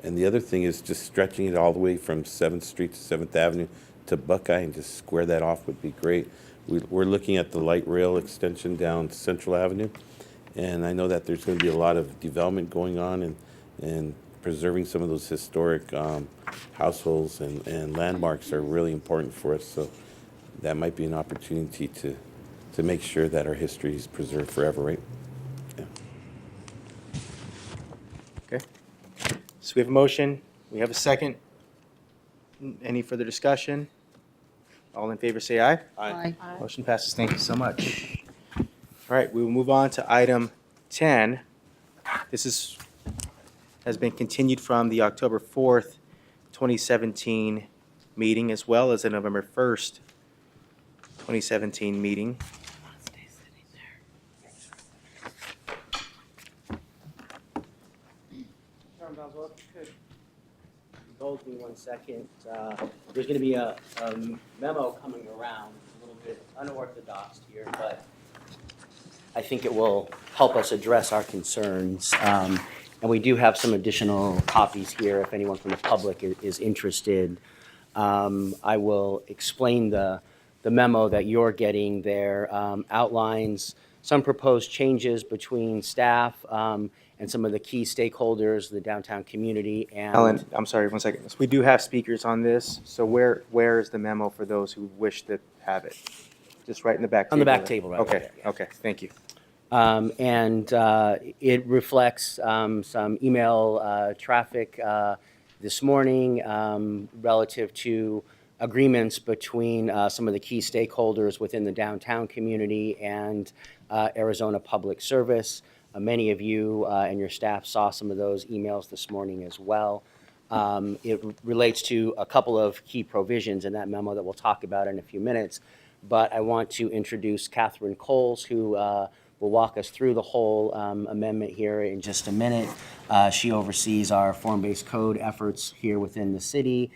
And the other thing is just stretching it all the way from 7th Street to 7th Avenue to Buckeye and just square that off would be great. We're looking at the light rail extension down Central Avenue, and I know that there's going to be a lot of development going on, and preserving some of those historic households and landmarks are really important for us. So that might be an opportunity to make sure that our history is preserved forever, right? Yeah. Okay. So we have a motion. We have a second. Any further discussion? All in favor, say aye. Aye. Motion passes. Thank you so much. All right, we will move on to item 10. This has been continued from the October 4th, 2017 meeting, as well as the November 1st, 2017 meeting. Indulge me 1 second. There's going to be a memo coming around, a little bit unorthodox here, but I think it will help us address our concerns. And we do have some additional copies here if anyone from the public is interested. I will explain the memo that you're getting there. Outlines some proposed changes between staff and some of the key stakeholders, the downtown community, and Alan, I'm sorry, 1 second. We do have speakers on this, so where is the memo for those who wish to have it? Just right in the back table? On the back table, right Okay, there, yeah. okay, thank you. It reflects some email traffic this morning relative to agreements between some of the key stakeholders within the downtown community and Arizona Public Service. Many of you and your staff saw some of those emails this morning as well. It relates to a couple of key provisions in that memo that we'll talk about in a few minutes. But I want to introduce Catherine Coles, who will walk us through the whole amendment here in just a minute. She oversees our form-based code efforts here within the city,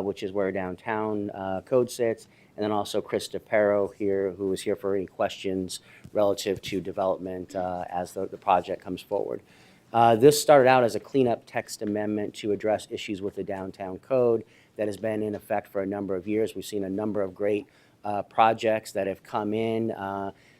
which is where downtown code sits. And then also Chris DePero here, who is here for any questions relative to development as the project comes forward. This started out as a cleanup text amendment to address issues with the downtown code that has been in effect for a number of years. We've seen a number of great projects that have come in.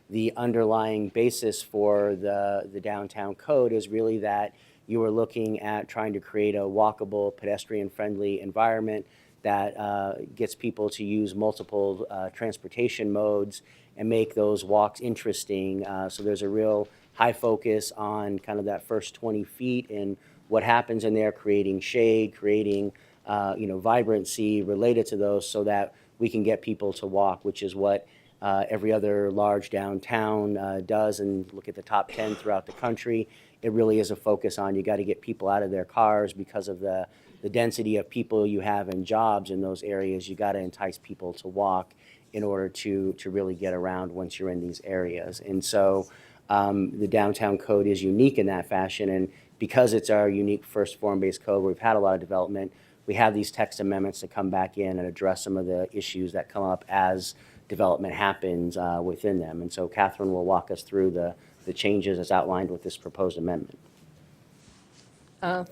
The underlying basis for the downtown code is really that you are looking at trying to create a walkable, pedestrian-friendly environment that gets people to use multiple transportation modes and make those walks interesting. So there's a real high focus on kind of that first 20 feet and what happens in there, creating shade, creating vibrancy related to those so that we can get people to walk, which is what every other large downtown does. And look at the top 10 throughout the country. It really is a focus on you got to get people out of their cars because of the density of people you have in jobs in those areas. You got to entice people to walk in order to really get around once you're in these areas. And so the downtown code is unique in that fashion. And because it's our unique first form-based code, we've had a lot of development. We have these text amendments to come back in and address some of the issues that come up as development happens within them. And so Catherine will walk us through the changes as outlined with this proposed amendment.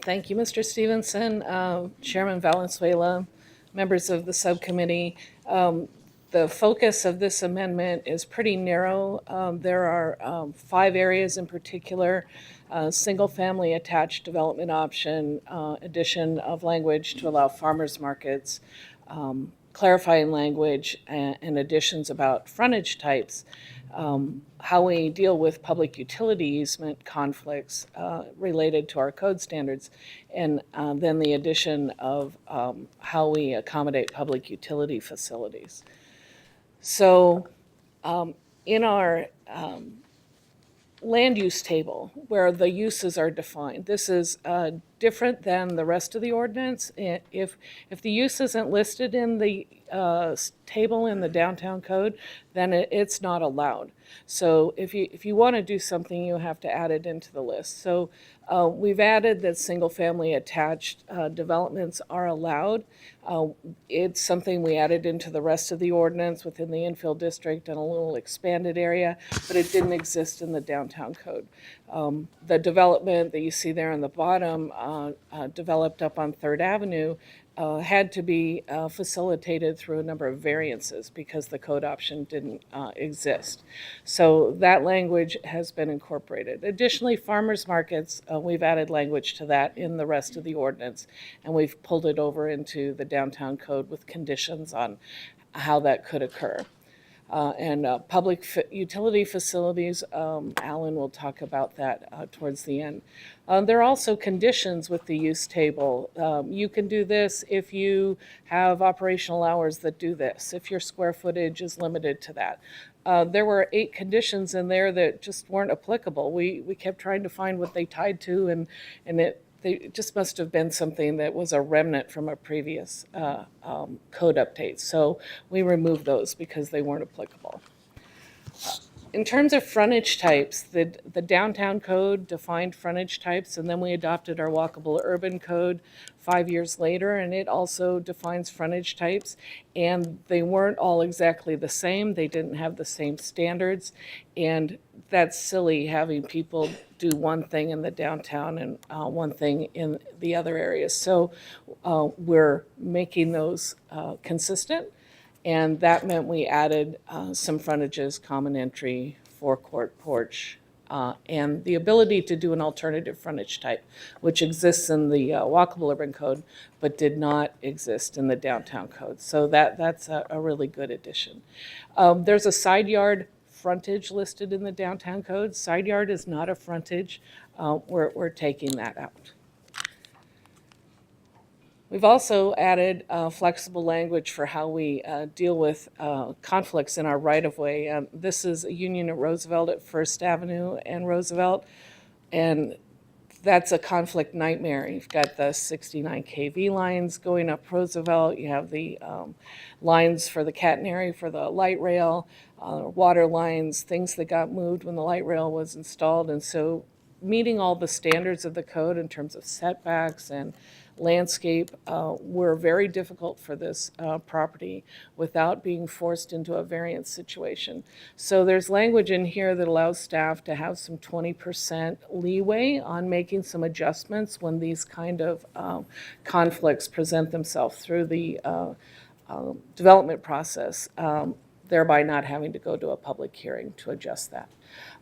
Thank you, Mr. Stevenson, Chairman Valenzuela, members of the subcommittee. The focus of this amendment is pretty narrow. There are 5 areas in particular: single-family attached development option, addition of language to allow farmers markets, clarifying language, and additions about frontage types, how we deal with public utility easement conflicts related to our code standards, and then the addition of how we accommodate public utility facilities. So in our land use table, where the uses are defined, this is different than the rest of the ordinance. If the use isn't listed in the table in the downtown code, then it's not allowed. So if you want to do something, you have to add it into the list. So we've added that single-family attached developments are allowed. It's something we added into the rest of the ordinance within the infill district and a little expanded area, but it didn't exist in the downtown code. The development that you see there on the bottom, developed up on 3rd Avenue, had to be facilitated through a number of variances because the code option didn't exist. So that language has been incorporated. Additionally, farmers markets, we've added language to that in the rest of the ordinance, and we've pulled it over into the downtown code with conditions on how that could occur. And public utility facilities, Alan will talk about that towards the end. There are also conditions with the use table. You can do this if you have operational hours that do this, if your square footage is limited to that. There were 8 conditions in there that just weren't applicable. We kept trying to find what they tied to, and it just must have been something that was a remnant from a previous code update. So we removed those because they weren't applicable. In terms of frontage types, the downtown code defined frontage types, and then we adopted our walkable urban code 5 years later, and it also defines frontage types. And they weren't all exactly the same. They didn't have the same standards. And that's silly having people do one thing in the downtown and one thing in the other areas. So we're making those consistent. And that meant we added some frontages, common entry, forecourt porch, and the ability to do an alternative frontage type, which exists in the walkable urban code, but did not exist in the downtown code. So that's a really good addition. There's a side yard frontage listed in the downtown code. Side yard is not a frontage. We're taking that out. We've also added flexible language for how we deal with conflicts in our right-of-way. This is Union and Roosevelt at First Avenue and Roosevelt, and that's a conflict nightmare. You've got the 69 kV lines going up Roosevelt. You have the lines for the catenary for the light rail, water lines, things that got moved when the light rail was installed. And so meeting all the standards of the code in terms of setbacks and landscape were very difficult for this property without being forced into a variance situation. So there's language in here that allows staff to have some 20% leeway on making some adjustments when these kind of conflicts present themselves through the development process, thereby not having to go to a public hearing to adjust that.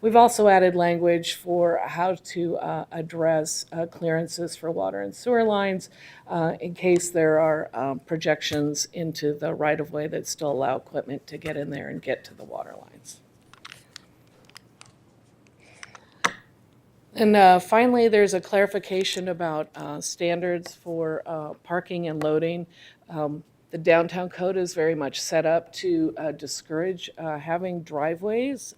We've also added language for how to address clearances for water and sewer lines in case there are projections into the right-of-way that still allow equipment to get in there and get to the water lines. And finally, there's a clarification about standards for parking and loading. The downtown code is very much set up to discourage having driveways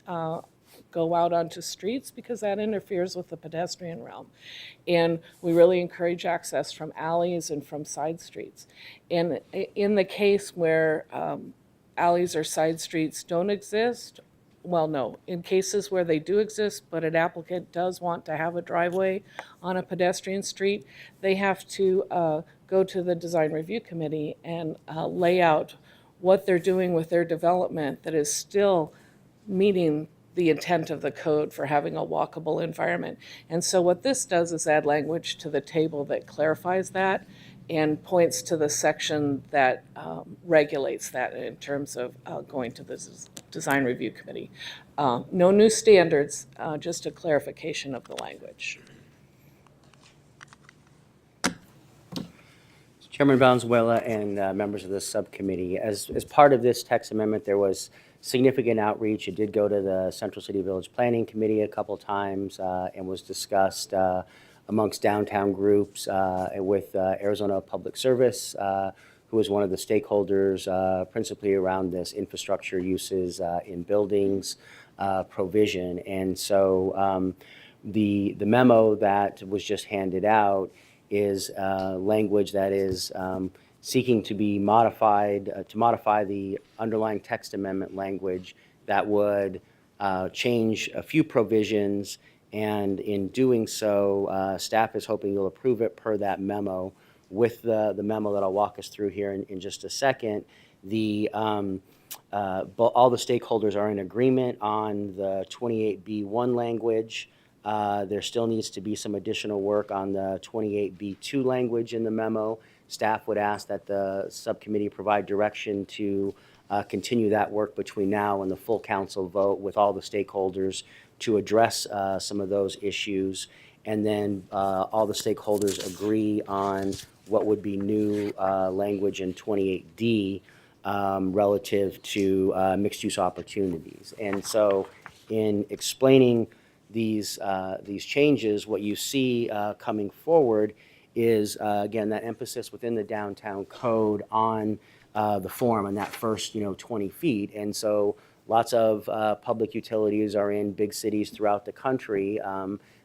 go out onto streets because that interferes with the pedestrian realm. And we really encourage access from alleys and from side streets. And in the case where alleys or side streets don't exist, well, no, in cases where they do exist, but an applicant does want to have a driveway on a pedestrian street, they have to go to the Design Review Committee and lay out what they're doing with their development that is still meeting the intent of the code for having a walkable environment. And so what this does is add language to the table that clarifies that and points to the section that regulates that in terms of going to the Design Review Committee. No new standards, just a clarification of the language. Chairman Valenzuela and members of the subcommittee, as part of this text amendment, there was significant outreach. It did go to the Central City Village Planning Committee a couple times and was discussed amongst downtown groups with Arizona Public Service, who was one of the stakeholders principally around this infrastructure uses in buildings provision. And so the memo that was just handed out is language that is seeking to be modified, to modify the underlying text amendment language that would change a few provisions, and in doing so, staff is hoping you'll approve it per that memo. With the memo that I'll walk us through here in just a second, all the stakeholders are in agreement on the 28B1 language. There still needs to be some additional work on the 28B2 language in the memo. Staff would ask that the subcommittee provide direction to continue that work between now and the full council vote with all the stakeholders to address some of those issues. And then all the stakeholders agree on what would be new language in 28D relative to mixed-use opportunities. And so in explaining these changes, what you see coming forward is, again, that emphasis within the downtown code on the form and that first 20 feet. And so lots of public utilities are in big cities throughout the country.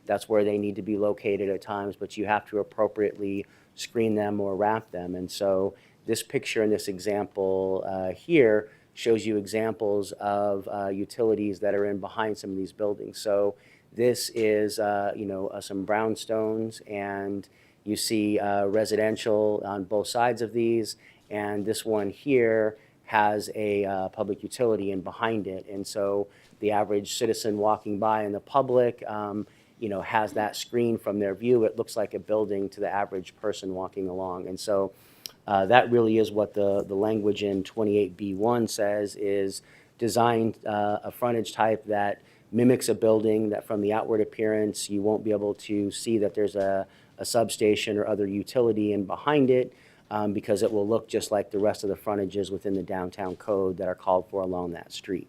That's where they need to be located at times, but you have to appropriately screen them or wrap them. And so this picture in this example here shows you examples of utilities that are in behind some of these buildings. So this is, some brownstones, and you see residential on both sides of these, and this one here has a public utility in behind it. And so the average citizen walking by in the public, has that screen from their view. It looks like a building to the average person walking along. And so that really is what the language in 28B1 says, is design a frontage type that mimics a building, that from the outward appearance, you won't be able to see that there's a substation or other utility in behind it, because it will look just like the rest of the frontages within the downtown code that are called for along that street.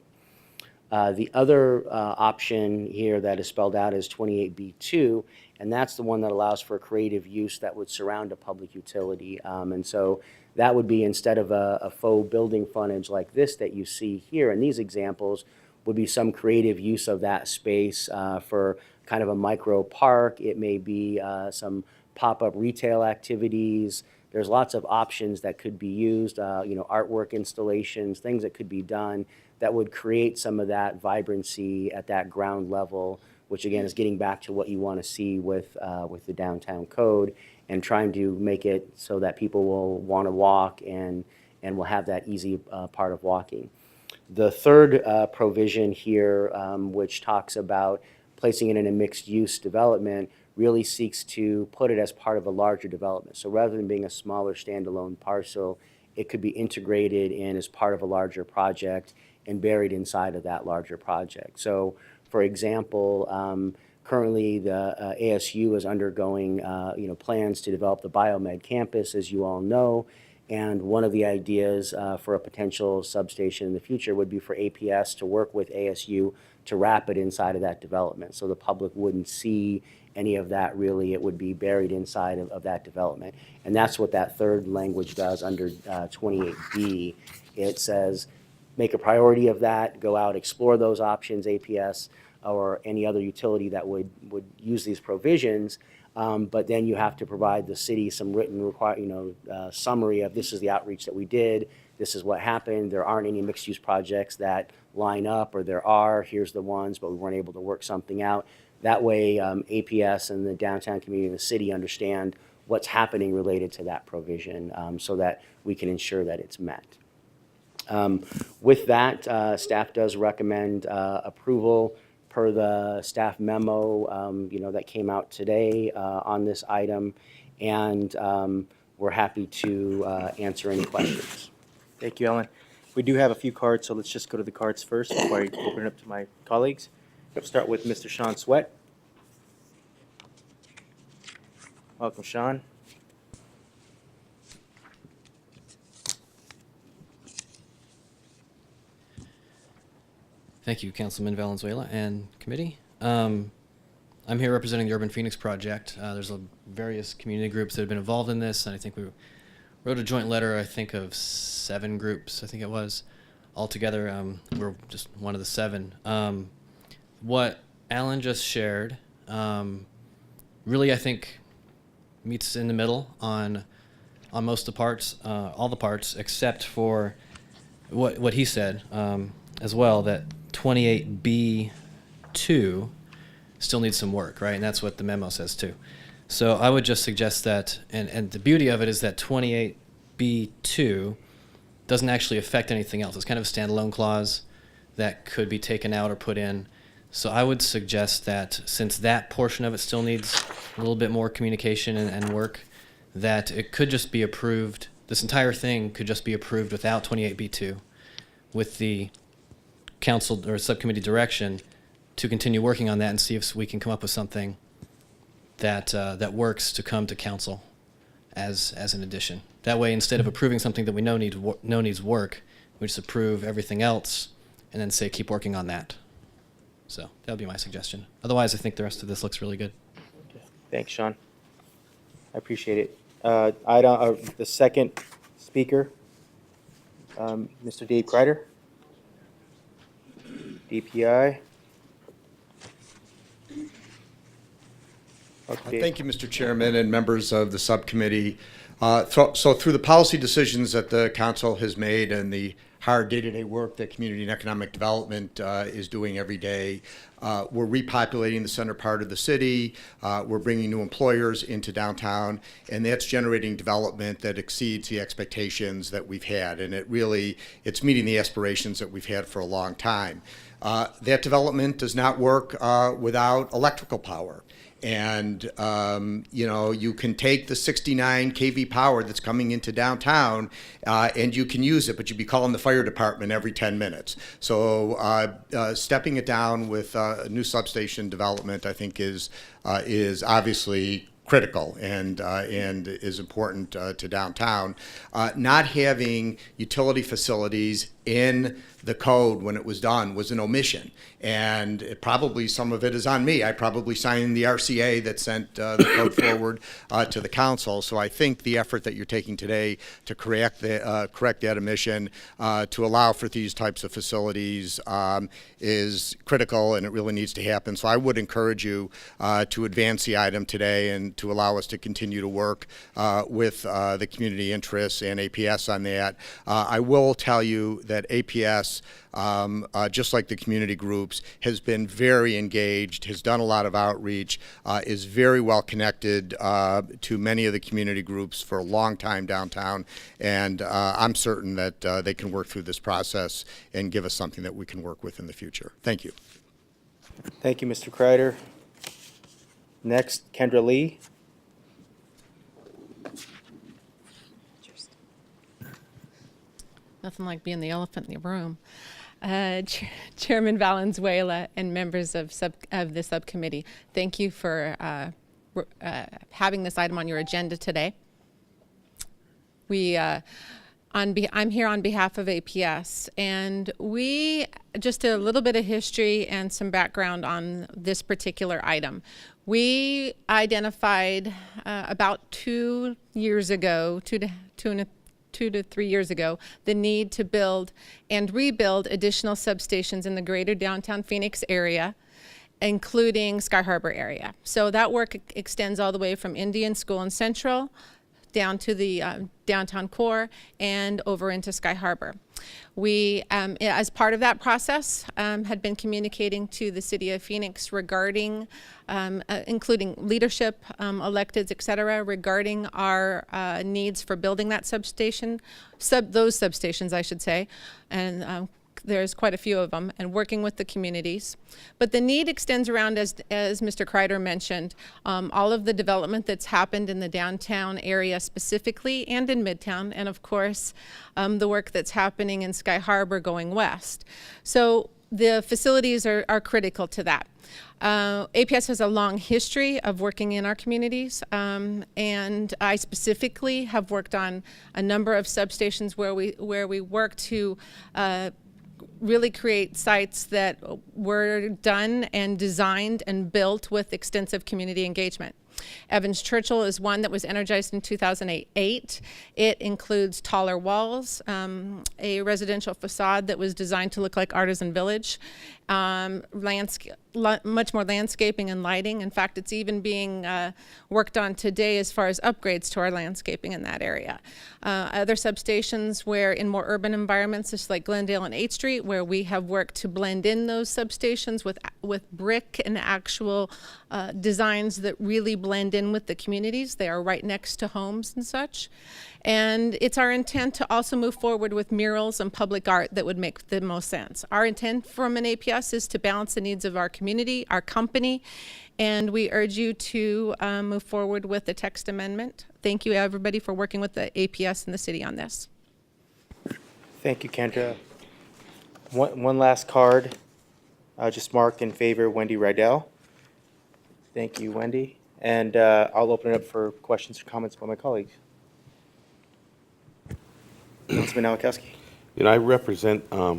The other option here that is spelled out is 28B2, and that's the one that allows for creative use that would surround a public utility. And so that would be, instead of a faux building frontage like this that you see here in these examples, would be some creative use of that space for kind of a micro park. It may be some pop-up retail activities. There's lots of options that could be used, artwork installations, things that could be done that would create some of that vibrancy at that ground level, which again is getting back to what you want to see with the downtown code, and trying to make it so that people will want to walk and will have that easy part of walking. The third provision here, which talks about placing it in a mixed-use development, really seeks to put it as part of a larger development. So rather than being a smaller standalone parcel, it could be integrated in as part of a larger project and buried inside of that larger project. So, for example, currently the ASU is undergoing plans to develop the biomed campus, as you all know. And one of the ideas for a potential substation in the future would be for APS to work with ASU to wrap it inside of that development, so the public wouldn't see any of that really. It would be buried inside of that development. And that's what that third language does under 28B. It says, make a priority of that, go out, explore those options, APS or any other utility that would use these provisions. But then you have to provide the city some written summary of, this is the outreach that we did, this is what happened, there aren't any mixed-use projects that line up, or there are, here's the ones, but we weren't able to work something out. That way, APS and the downtown community and the city understand what's happening related to that provision, so that we can ensure that it's met. With that, staff does recommend approval per the staff memo, that came out today on this item, and we're happy to answer any questions. Thank you, Ellen. We do have a few cards, so let's just go to the cards first before I open it up to my colleagues. We'll start with Mr. Sean Sweat. Welcome, Sean. Thank you, Councilman Valenzuela and committee. I'm here representing the Urban Phoenix Project. There's various community groups that have been involved in this, and I think we wrote a joint letter, I think, of 7 groups, I think it was. Altogether, we're just one of the 7. What Alan just shared really, I think, meets in the middle on most of the parts, all the parts, except for what he said as well, that 28B2 still needs some work, right? And that's what the memo says too. So I would just suggest that, and the beauty of it is that 28B2 doesn't actually affect anything else. It's kind of a standalone clause that could be taken out or put in. So I would suggest that, since that portion of it still needs a little bit more communication and work, that it could just be approved, this entire thing could just be approved without 28B2, with the council or subcommittee direction to continue working on that and see if we can come up with something that works to come to council as an addition. That way, instead of approving something that we know needs work, we just approve everything else and then say keep working on that. So that would be my suggestion. Otherwise, I think the rest of this looks really good. Okay. Thanks, Sean. I appreciate it. The second speaker, Mr. Dave Kreider, DPI. Thank you, Mr. Chairman and members of the subcommittee. So through the policy decisions that the council has made and the hard day-to-day work that community and economic development is doing every day, we're repopulating the center part of the city. We're bringing new employers into downtown, and that's generating development that exceeds the expectations that we've had. And it's meeting the aspirations that we've had for a long time. That development does not work without electrical power. And, you can take the 69 kV power that's coming into downtown and you can use it, but you'd be calling the fire department every 10 minutes. So stepping it down with a new substation development, I think, is obviously critical and is important to downtown. Not having utility facilities in the code when it was done was an omission, and probably some of it is on me. I probably signed the RCA that sent the code forward to the council. So I think the effort that you're taking today to correct that omission, to allow for these types of facilities, is critical, and it really needs to happen. So I would encourage you to advance the item today and to allow us to continue to work with the community interests and APS on that. I will tell you that APS, just like the community groups, has been very engaged, has done a lot of outreach, is very well connected to many of the community groups for a long time downtown, and I'm certain that they can work through this process and give us something that we can work with in the future. Thank you. Thank you, Mr. Kreider. Next, Kendra Lee. Nothing like being the elephant in the room. Chairman Valenzuela and members of the subcommittee, thank you for having this item on your agenda today. I'm here on behalf of APS, and just a little bit of history and some background on this particular item. We identified about 2 years ago, 2 to 3 years ago, the need to build and rebuild additional substations in the greater downtown Phoenix area, including Sky Harbor area. So that work extends all the way from Indian School and Central down to the downtown core and over into Sky Harbor. We, as part of that process, had been communicating to the city of Phoenix regarding, including leadership, electeds, et cetera, regarding our needs for building that substation, those substations, I should say, and there's quite a few of them, and working with the communities. But the need extends around, as Mr. Kreider mentioned, all of the development that's happened in the downtown area specifically and in Midtown, and of course, the work that's happening in Sky Harbor going west. So the facilities are critical to that. APS has a long history of working in our communities, and I specifically have worked on a number of substations where we work to really create sites that were done and designed and built with extensive community engagement. Evans Churchill is one that was energized in 2008. It includes taller walls, a residential facade that was designed to look like Artisan Village, much more landscaping and lighting. In fact, it's even being worked on today as far as upgrades to our landscaping in that area. Other substations where in more urban environments, just like Glendale and 8th Street, where we have worked to blend in those substations with brick and actual designs that really blend in with the communities. They are right next to homes and such. And it's our intent to also move forward with murals and public art that would make the most sense. Our intent from an APS is to balance the needs of our community, our company, and we urge you to move forward with the text amendment. Thank you, everybody, for working with the APS and the city on this. Thank you, Kendra. One last card, just marked in favor, Wendy Rydell. Thank you, Wendy. And I'll open it up for questions or comments by my colleagues. Councilman Nowakowski. I represent a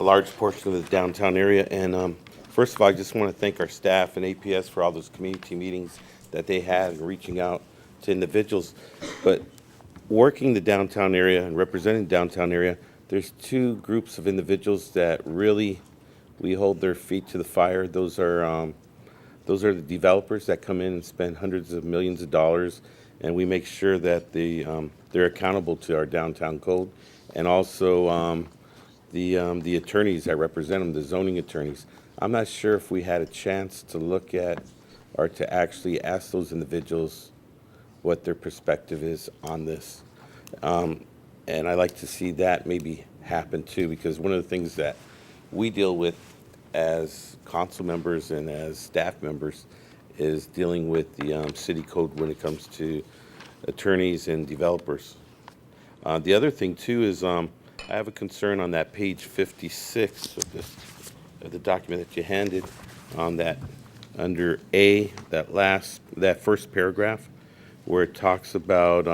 large portion of the downtown area, and first of all, I just want to thank our staff and APS for all those community meetings that they had and reaching out to individuals. But working the downtown area and representing the downtown area, there's two groups of individuals that really we hold their feet to the fire. Those are the developers that come in and spend hundreds of millions of dollars and we make sure that they're accountable to our downtown code, and also the attorneys that represent them, the zoning attorneys. I'm not sure if we had a chance to look at or to actually ask those individuals what their perspective is on this. And I like to see that maybe happen too, because one of the things that we deal with as council members and as staff members is dealing with the city code when it comes to attorneys and developers. The other thing too is I have a concern on that page 56 of the document that you handed, on that under A, that first paragraph, where it talks about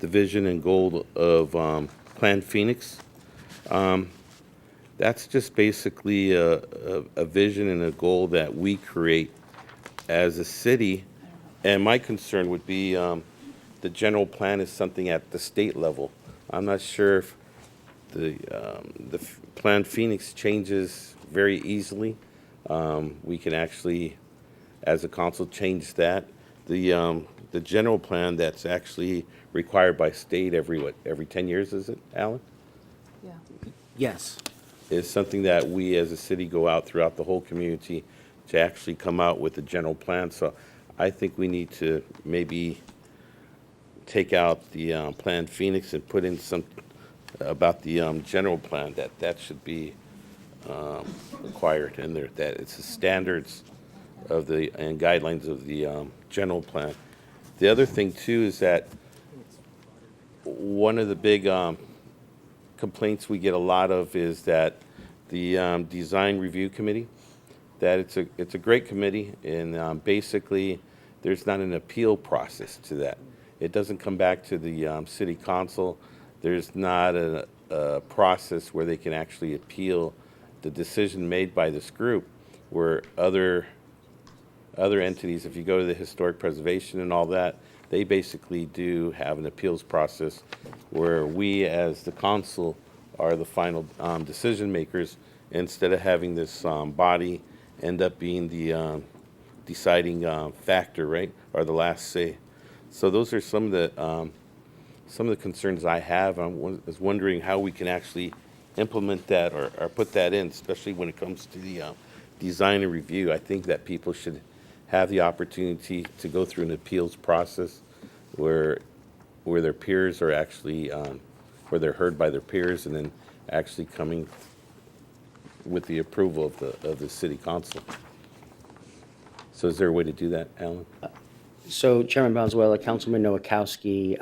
the vision and goal of Plan Phoenix. That's just basically a vision and a goal that we create as a city. And my concern would be the general plan is something at the state level. I'm not sure if the Plan Phoenix changes very easily. We can actually, as a council, change that. The general plan that's actually required by state every 10 years, is it, Alan? Yeah. Yes. Is something that we as a city go out throughout the whole community to actually come out with a general plan. So I think we need to maybe take out the Plan Phoenix and put in some about the general plan, that should be required in there, that it's the standards of the and guidelines of the general plan. The other thing too is that one of the big complaints we get a lot of is that the design review committee, that it's a great committee, and basically there's not an appeal process to that. It doesn't come back to the city council. There's not a process where they can actually appeal the decision made by this group, where other entities, if you go to the historic preservation and all that, they basically do have an appeals process where we as the council are the final decision makers, instead of having this body end up being the deciding factor, right, or the last say. So those are some of the concerns I have. I was wondering how we can actually implement that or put that in, especially when it comes to the design and review. I think that people should have the opportunity to go through an appeals process where their peers are actually, where they're heard by their peers, and then actually coming with the approval of the city council. So is there a way to do that, Alan? So Chairman Valenzuela, Councilman Nowakowski,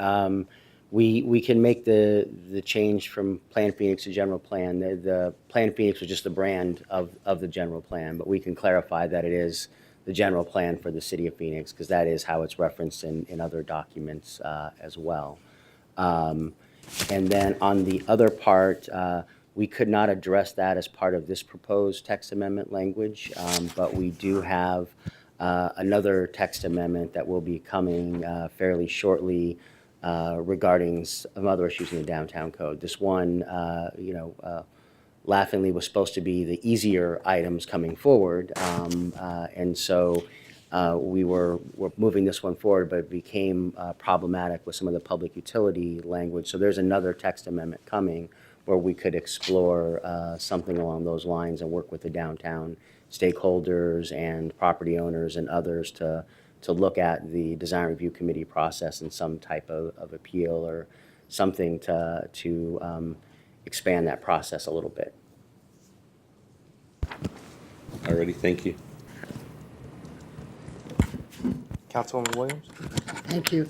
we can make the change from Plan Phoenix to general plan. The Plan Phoenix was just the brand of the general plan, but we can clarify that it is the general plan for the city of Phoenix, because that is how it's referenced in other documents as well. And then on the other part, we could not address that as part of this proposed text amendment language, but we do have another text amendment that will be coming fairly shortly regarding some other issues in the downtown code. This one, laughingly, was supposed to be the easier items coming forward, and so we're moving this one forward, but it became problematic with some of the public utility language. So there's another text amendment coming where we could explore something along those lines and work with the downtown stakeholders and property owners and others to look at the design review committee process and some type of appeal or something to expand that process a little bit. Alrighty, thank you. Councilwoman Williams? Thank you.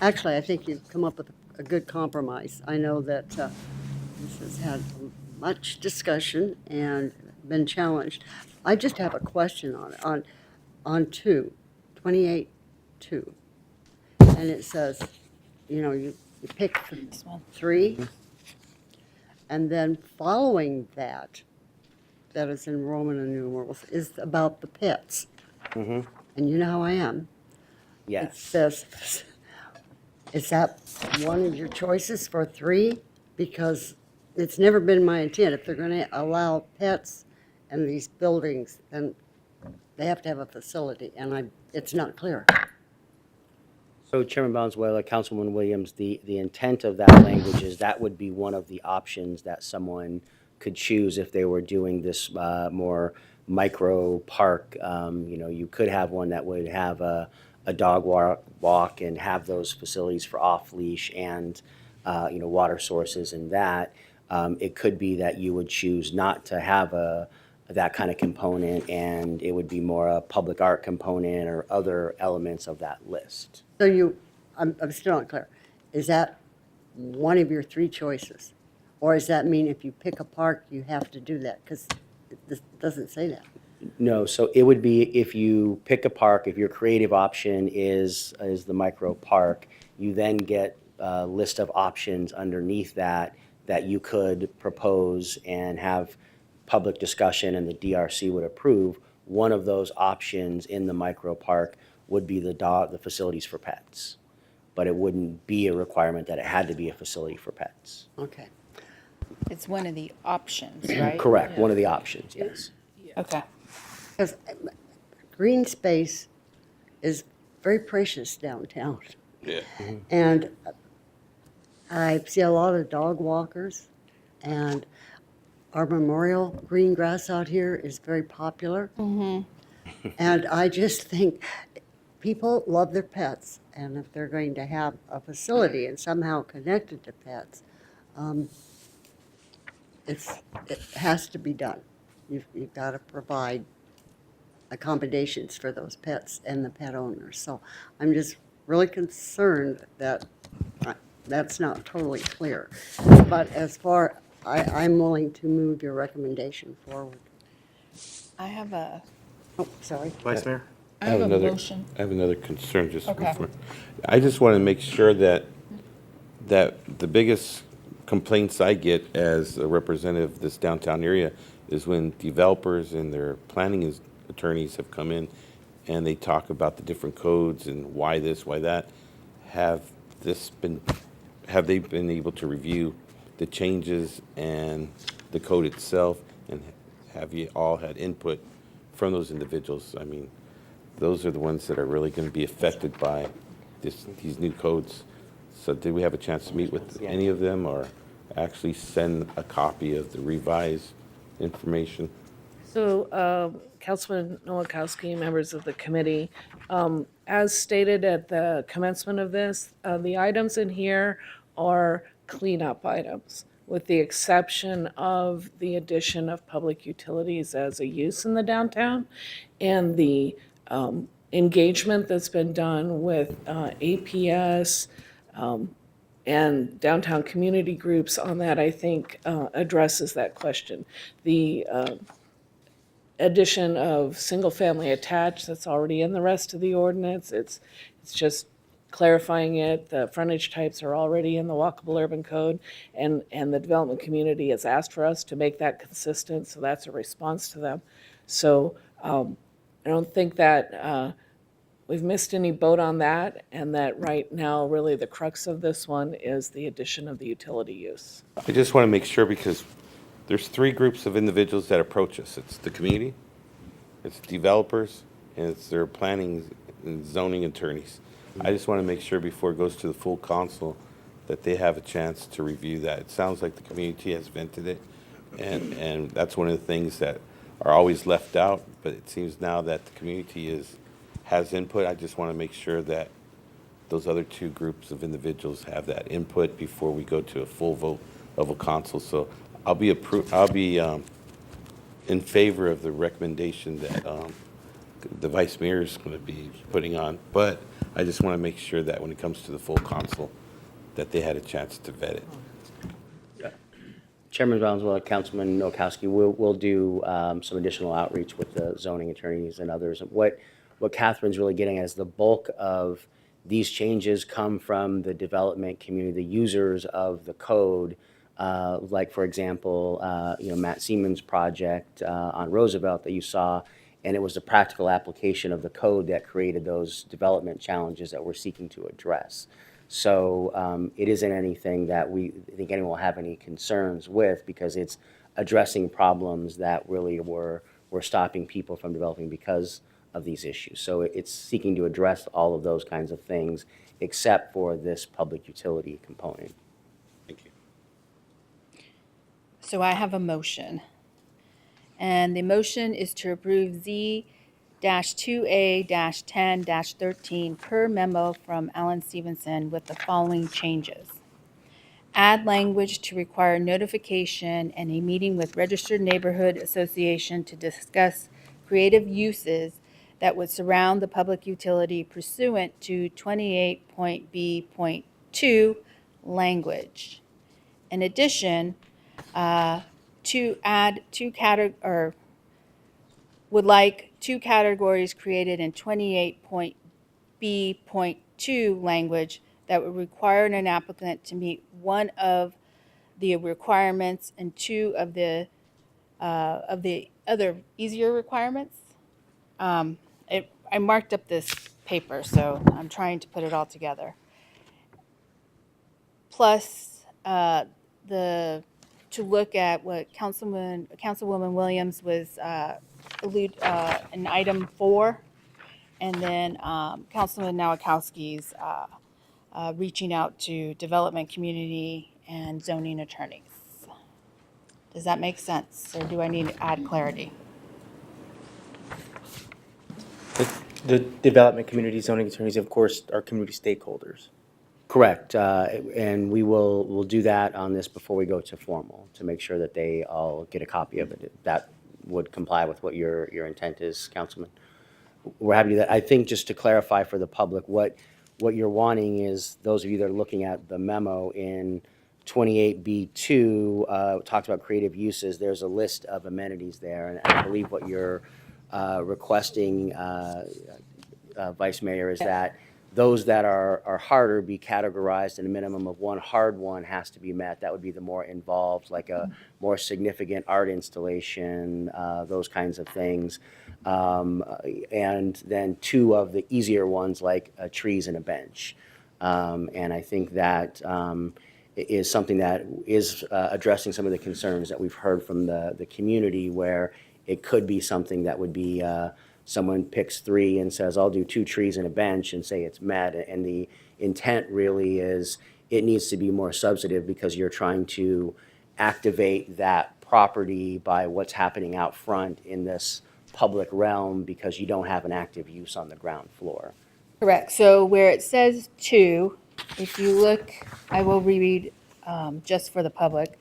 Actually, I think you've come up with a good compromise. I know that this has had much discussion and been challenged. I just have a question on it, on 28-2. And it says, you pick 3, and then following that is in Roman and numerals, is about the pits. Mm-hmm. And you know how I am. Yes. It says, is that one of your choices for 3? Because it's never been my intent. If they're going to allow pets in these buildings, then they have to have a facility, and it's not clear. So Chairman Valenzuela, Councilwoman Williams, the intent of that language is that would be one of the options that someone could choose if they were doing this more micro park. You could have one that would have a dog walk and have those facilities for off-leash and, water sources and that. It could be that you would choose not to have that kind of component, and it would be more a public art component or other elements of that list. So I'm still not clear. Is that one of your three choices? Or does that mean if you pick a park, you have to do that? Because this doesn't say that. No, so it would be if you pick a park, if your creative option is the micro park, you then get a list of options underneath that you could propose and have public discussion and the DRC would approve. One of those options in the micro park would be the facilities for pets. But it wouldn't be a requirement that it had to be a facility for pets. Okay. It's one of the options, right? Correct, one of the options, yes. Okay. Because green space is very precious downtown. Yeah. And I see a lot of dog walkers, and our memorial green grass out here is very popular. And I just think people love their pets, and if they're going to have a facility and somehow connected to pets, it has to be done. You've got to provide accommodations for those pets and the pet owners. So I'm just really concerned that that's not totally clear. But I'm willing to move your recommendation forward. I have a, Oh, sorry. Vice Mayor? I have a another- motion. I have another concern just Okay. before. I just want to make sure that the biggest complaints I get as a representative of this downtown area is when developers and their planning attorneys have come in and they talk about the different codes and why this, why that. Have they been able to review the changes and the code itself? And have you all had input from those individuals? I mean, those are the ones that are really going to be affected by these new codes. So did we have a chance to meet with any of them or actually send a copy of the revised information? So, Councilman Nowakowski, members of the committee, as stated at the commencement of this, the items in here are cleanup items, with the exception of the addition of public utilities as a use in the downtown and the engagement that's been done with APS and downtown community groups on that, I think, addresses that question. The addition of single-family attached, that's already in the rest of the ordinance. It's just clarifying it. The frontage types are already in the walkable urban code, and the development community has asked for us to make that consistent, so that's a response to them. So I don't think that we've missed any boat on that, and that right now, really the crux of this one is the addition of the utility use. I just want to make sure because there's three groups of individuals that approach us. It's the community, it's developers, and it's their planning and zoning attorneys. I just want to make sure before it goes to the full council that they have a chance to review that. It sounds like the community has vented it, and that's one of the things that are always left out, but it seems now that the community has input. I just want to make sure that those other two groups of individuals have that input before we go to a full vote of a council. So I'll be in favor of the recommendation that the vice mayor is going to be putting on, but I just want to make sure that when it comes to the full council, that they had a chance to vet it. Chairman Valenzuela, Councilman Nowakowski, we'll do some additional outreach with the zoning attorneys and others. What Catherine's really getting at is the bulk of these changes come from the development community, the users of the code. Like, for example, Matt Siemens' project on Roosevelt that you saw, and it was the practical application of the code that created those development challenges that we're seeking to address. So it isn't anything that we think anyone will have any concerns with, because it's addressing problems that really were stopping people from developing because these issues. So it's seeking to address all of those kinds of things, except for this public utility component. Thank you. So I have a motion. And the motion is to approve Z-2A-10-13 per memo from Alan Stevenson with the following changes. Add language to require notification and a meeting with registered neighborhood association to discuss creative uses that would surround the public utility pursuant to 28.B.2 language. In addition, to add would like two categories created in 28.B.2 language that would require an applicant to meet one of the requirements and two of the other easier requirements. I marked up this paper, so I'm trying to put it all together. Plus, to look at what Councilwoman Williams was in item 4, and then Councilman Nowakowski's reaching out to development community and zoning attorneys. Does that make sense, or do I need to add clarity? The development community zoning attorneys, of course, are community stakeholders. Correct, and we'll do that on this before we go to formal, to make sure that they all get a copy of it. That would comply with what your intent is, Councilman. We're happy to do that. I think just to clarify for the public, what you're wanting is, those of you that are looking at the memo in 28B2, talks about creative uses. There's a list of amenities there, and I believe what you're requesting, Vice Mayor, is that those that are harder be categorized, and a minimum of one hard one has to be met. That would be the more involved, like a more significant art installation, those kinds of things. And then two of the easier ones, like trees and a bench. And I think that is something that is addressing some of the concerns that we've heard from the community, where it could be something that would be someone picks 3 and says, I'll do 2 trees and a bench, and say it's met. And the intent really is it needs to be more substantive, because you're trying to activate that property by what's happening out front in this public realm, because you don't have an active use on the ground floor. Correct. So where it says 2, if you look, I will reread just for the public.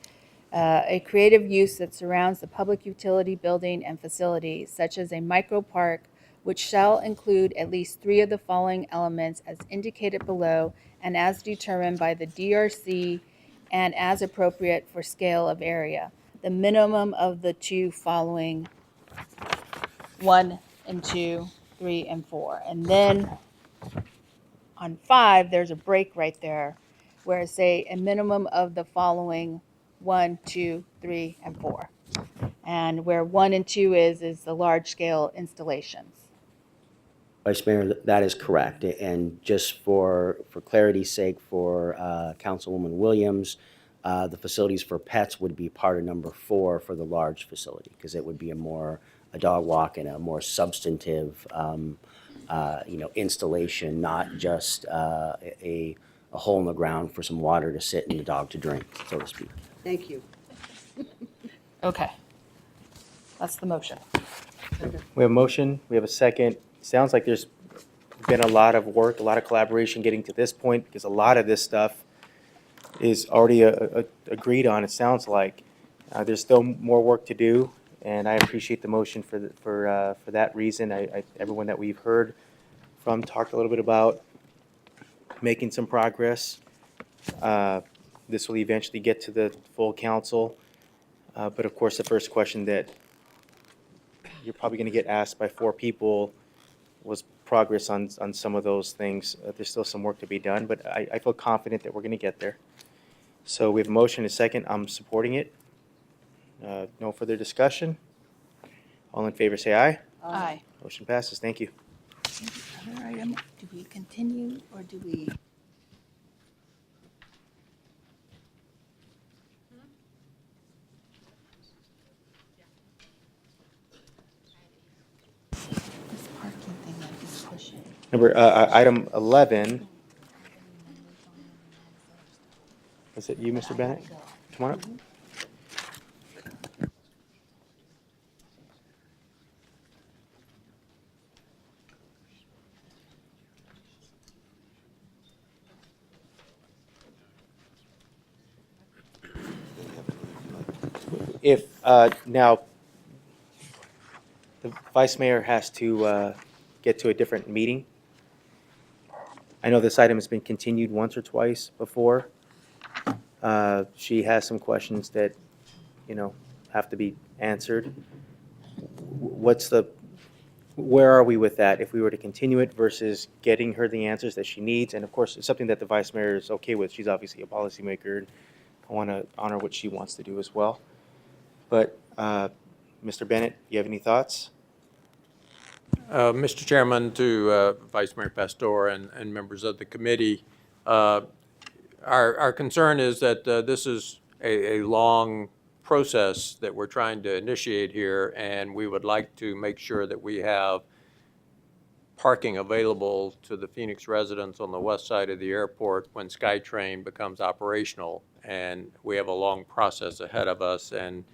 A creative use that surrounds the public utility building and facility, such as a micro park, which shall include at least 3 of the following elements as indicated below and as determined by the DRC and as appropriate for scale of area. The minimum of the 2 following 1 and 2, 3 and 4. And then on 5, there's a break right there where it say a minimum of the following 1, 2, 3, and 4. And where 1 and 2 is the large-scale installations. Vice Mayor, that is correct. And just for clarity's sake, for Councilwoman Williams, the facilities for pets would be part of number 4 for the large facility, because it would be a dog walk and a more substantive installation, not just a hole in the ground for some water to sit and the dog to drink, so to speak. Thank you. Okay. That's the motion. We have a motion, we have a second. Sounds like there's been a lot of work, a lot of collaboration getting to this point, because a lot of this stuff is already agreed on, it sounds like. There's still more work to do, and I appreciate the motion for that reason. Everyone that we've heard from talked a little bit about making some progress. This will eventually get to the full council. But of course, the first question that you're probably going to get asked by 4 people was progress on some of those things. There's still some work to be done, but I feel confident that we're going to get there. So we have a motion and a second. I'm supporting it. No further discussion. All in favor say aye. Aye. Motion passes. Thank you. Other item, do we continue or do we? This parking Item 11. Is it you, Mr. Bennett? Come on up. If, now, the vice mayor has to get to a different meeting. I know this item has been continued once or twice before. She has some questions that, have to be answered. Where are we with that? If we were to continue it versus getting her the answers that she needs, and of course, it's something that the vice mayor is okay with. She's obviously a policymaker, and I want to honor what she wants to do as well. But, Mr. Bennett, you have any thoughts? Mr. Chairman, to Vice Mayor Pastor and members of the committee, our concern is that this is a long process that we're trying to initiate here, and we would like to make sure that we have parking available to the Phoenix residents on the west side of the airport when SkyTrain becomes operational. And we have a long process ahead of us. And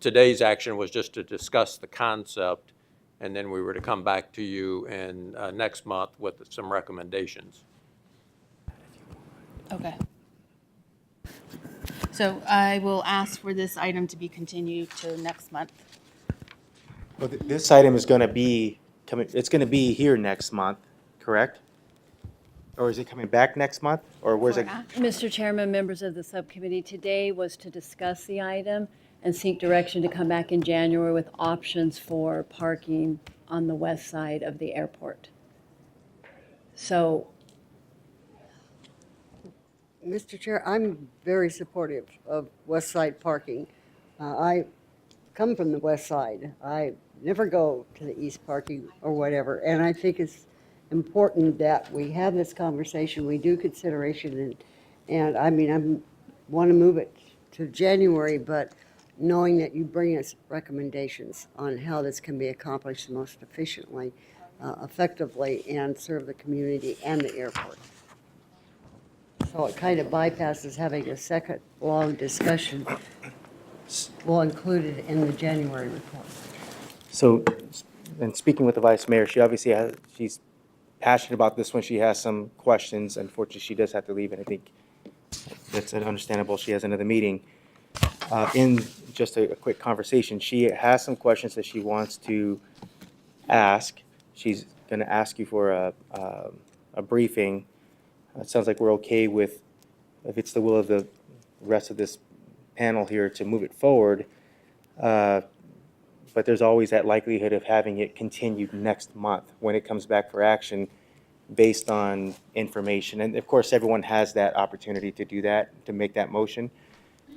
today's action was just to discuss the concept, and then we were to come back to you in next month with some recommendations. Okay. So I will ask for this item to be continued to next month. Well, this item is going to be it's going to be here next month, correct? Or is it coming back next month, or where's it? Mr. Chairman, members of the subcommittee, today was to discuss the item and seek direction to come back in January with options for parking on the west side of the airport. So, Mr. Chair, I'm very supportive of west side parking. I come from the west side. I never go to the east parking or whatever, and I think it's important that we have this conversation, we do consideration, and I mean, I want to move it to January, but knowing that you bring us recommendations on how this can be accomplished most efficiently, effectively, and serve the community and the airport. So it kind of bypasses having a second long discussion. We'll include it in the January report. So, and speaking with the vice mayor, she's passionate about this one. She has some questions. Unfortunately, she does have to leave, and I think that's understandable. She has another meeting. In just a quick conversation, she has some questions that she wants to ask. She's going to ask you for a briefing. It sounds like we're okay with, if it's the will of the rest of this panel here, to move it forward. But there's always that likelihood of having it continued next month when it comes back for action based on information. And of course, everyone has that opportunity to do that, to make that motion.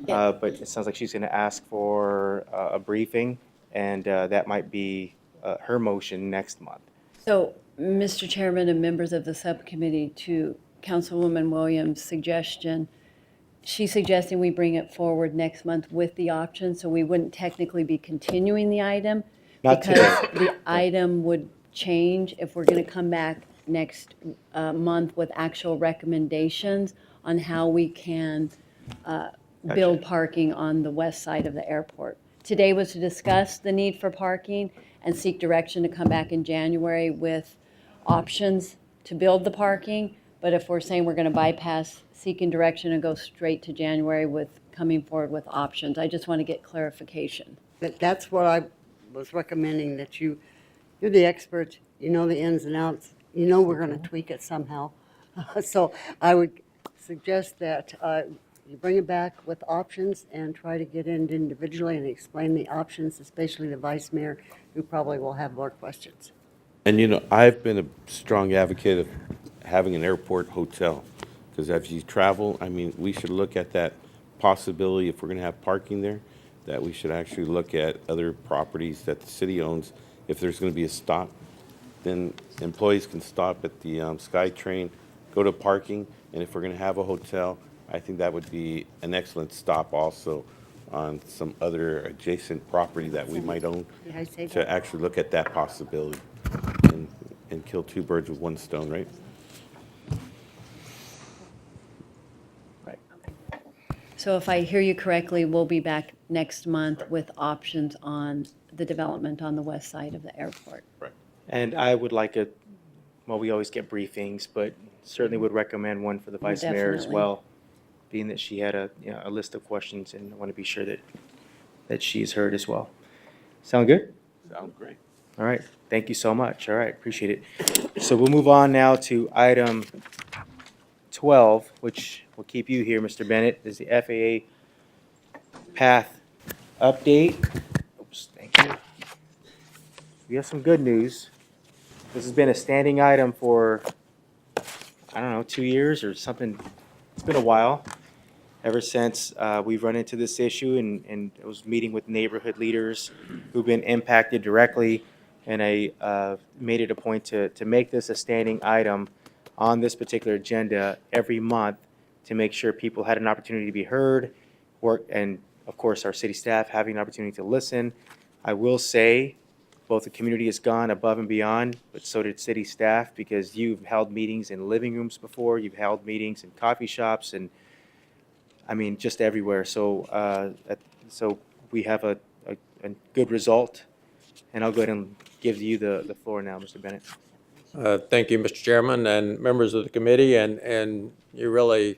But it sounds like she's going to ask for a briefing, and that might be her motion next month. So, Mr. Chairman and members of the subcommittee, to Councilwoman Williams' suggestion, she's suggesting we bring it forward next month with the option, so we wouldn't technically be continuing the item. Not because today. the item would change if we're going to come back next month with actual recommendations on how we can build parking on the west side of the airport. Today was to discuss the need for parking and seek direction to come back in January with options to build the parking. But if we're saying we're going to bypass seeking direction and go straight to January with coming forward with options, I just want to get clarification. That's what I was recommending, that you're the expert, you know the ins and outs, you know we're going to tweak it somehow. So I would suggest that you bring it back with options and try to get in individually and explain the options, especially the vice mayor, who probably will have more questions. And I've been a strong advocate of having an airport hotel, because as you travel, I mean, we should look at that possibility, if we're going to have parking there, that we should actually look at other properties that the city owns. If there's going to be a stop, then employees can stop at the SkyTrain, go to parking, and if we're going to have a hotel, I think that would be an excellent stop also on some other adjacent property that we might own, Did I say to that? actually look at that possibility. And and kill two birds with one stone, right? Right. So if I hear you correctly, we'll be back next month with options on the development on the west side of the airport. Right. And I would like well, we always get briefings, but certainly would recommend one for the vice mayor as Definitely. well, being that she had a list of questions, and I want to be sure that she's heard as well. Sound good? Sounds great. All right, thank you so much. All right, appreciate it. So we'll move on now to item 12, which will keep you here, Mr. Bennett, is the FAA path update. Oops, thank you. We have some good news. This has been a standing item for, I don't know, 2 years or something. It's been a while, ever since we've run into this issue, and I was meeting with neighborhood leaders who've been impacted directly, and I made it a point to make this a standing item on this particular agenda every month to make sure people had an opportunity to be heard, and of course our city staff having an opportunity to listen. I will say, both the community has gone above and beyond, but so did city staff, because you've held meetings in living rooms before, you've held meetings in coffee shops, and I mean, just everywhere. So, so we have a good result, and I'll go ahead and give you the floor now, Mr. Bennett. Thank you, Mr. Chairman, and members of the committee, and you really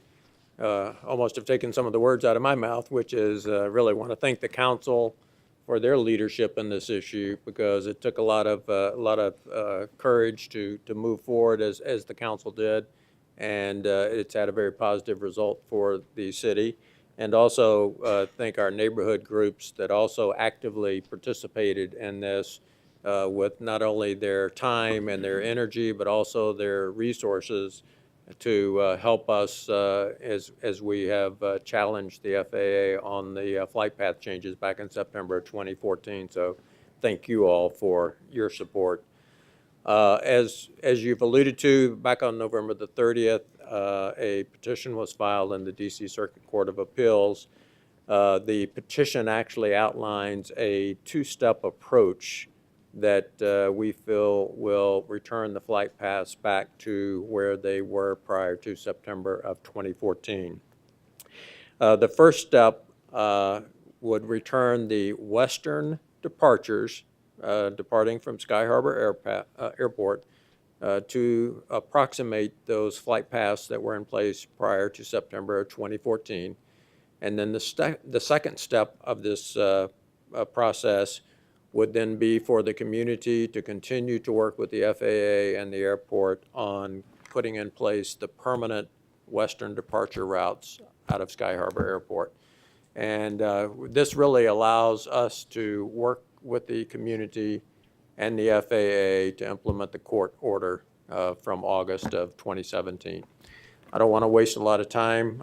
almost have taken some of the words out of my mouth, which is really want to thank the council for their leadership in this issue, because it took a lot of courage to move forward as the council did, and it's had a very positive result for the city. And also thank our neighborhood groups that also actively participated in this with not only their time and their energy, but also their resources to help us as we have challenged the FAA on the flight path changes back in September of 2014. So thank you all for your support. As you've alluded to, back on November the 30th, a petition was filed in the DC Circuit Court of Appeals. The petition actually outlines a two-step approach that we feel will return the flight paths back to where they were prior to September of 2014. The first step would return the western departures departing from Sky Harbor Airport to approximate those flight paths that were in place prior to September of 2014. And then the second step of this process would then be for the community to continue to work with the FAA and the airport on putting in place the permanent western departure routes out of Sky Harbor Airport. And this really allows us to work with the community and the FAA to implement the court order from August of 2017. I don't want to waste a lot of time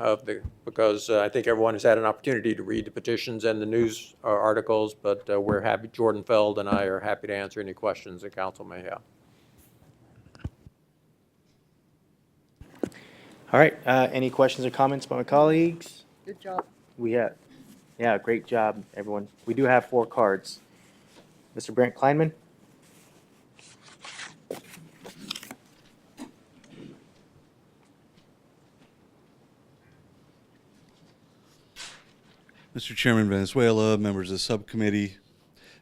because I think everyone has had an opportunity to read the petitions and the news articles, but we're happy, Jordan Feld and I are happy to answer any questions the council may have. All right, any questions or comments by my colleagues? Good job. Yeah, great job, everyone. We do have 4 cards. Mr. Brent Kleinman? Mr. Chairman, Venezuela, members of the subcommittee,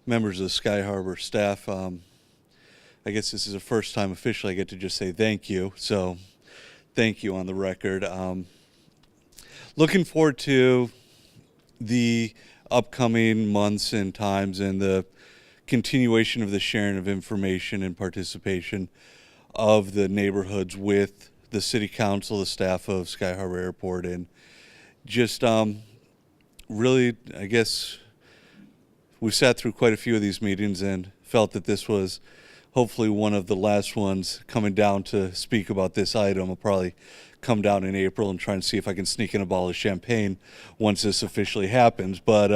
members of the Sky Harbor staff, I guess this is the first time officially I get to just say thank you, so thank you on the record. Looking forward to the upcoming months and times and the continuation of the sharing of information and participation of the neighborhoods with the city council, the staff of Sky Harbor Airport, and just really, I guess we've sat through quite a few of these meetings and felt that this was hopefully one of the last ones coming down to speak about this item. I'll probably come down in April and try and see if I can sneak in a bottle of champagne once this officially happens. But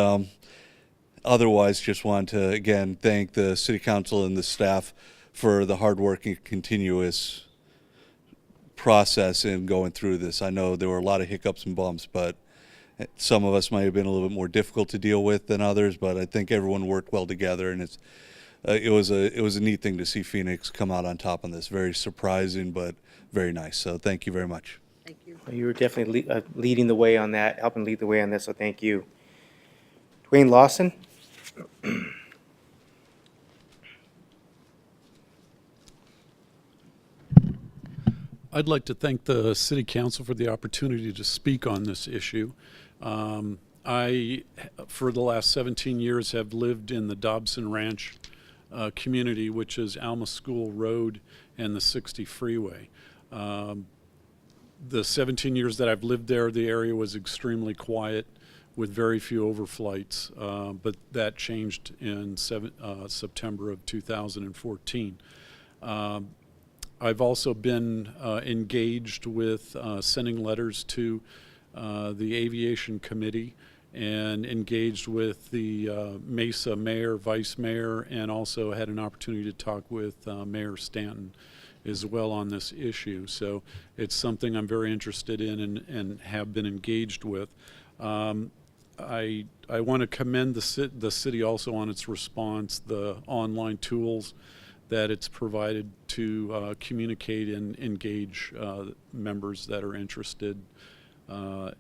otherwise, just want to, again, thank the city council and the staff for the hard work and continuous process in going through this. I know there were a lot of hiccups and bumps, but some of us might have been a little bit more difficult to deal with than others, but I think everyone worked well together, and it's it was a neat thing to see Phoenix come out on top on this. Very surprising, but very nice. So thank you very much. Thank you. You were definitely leading the way on that, helping lead the way on this, so thank you. Dwayne Lawson? I'd like to thank the City Council for the opportunity to speak on this issue. I, for the last 17 years, have lived in the Dobson Ranch community, which is Alma School Road and the 60 freeway. The 17 years that I've lived there, the area was extremely quiet with very few overflights, but that changed in September of 2014. I've also been engaged with sending letters to the Aviation Committee and engaged with the Mesa mayor, vice mayor, and also had an opportunity to talk with Mayor Stanton as well on this issue. So it's something I'm very interested in and have been engaged with. I want to commend the city also on its response, the online tools that it's provided to communicate and engage members that are interested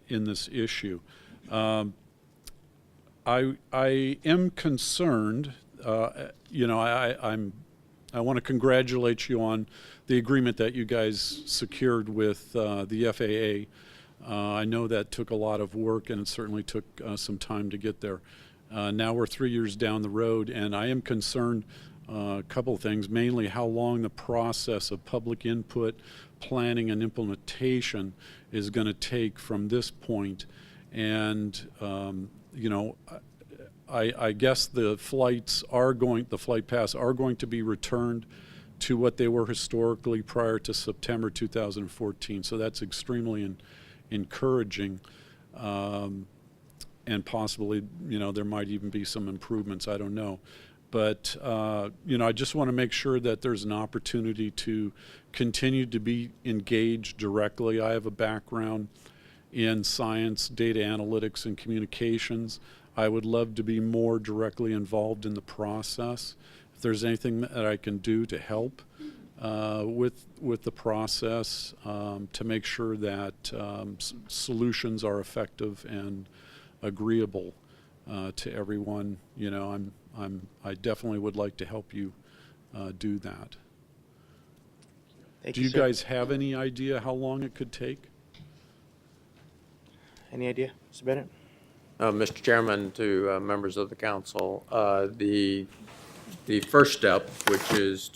in this issue. I am concerned, I want to congratulate you on the agreement that you guys secured with the FAA. I know that took a lot of work and it certainly took some time to get there. Now we're 3 years down the road, and I am concerned a couple of things, mainly how long the process of public input, planning, and implementation is going to take from this point. And, I guess the flight pass are going to be returned to what they were historically prior to September 2014. So that's extremely encouraging. And possibly, there might even be some improvements, I don't know. But, I just want to make sure that there's an opportunity to continue to be engaged directly. I have a background in science, data analytics, and communications. I would love to be more directly involved in the process. If there's anything that I can do to help with the process to make sure that solutions are effective and agreeable to everyone, I definitely would like to help you do that. Do you guys have any idea how long it could take? Any idea, Mr. Bennett? Mr. Chairman, to members of the council, the first step, which is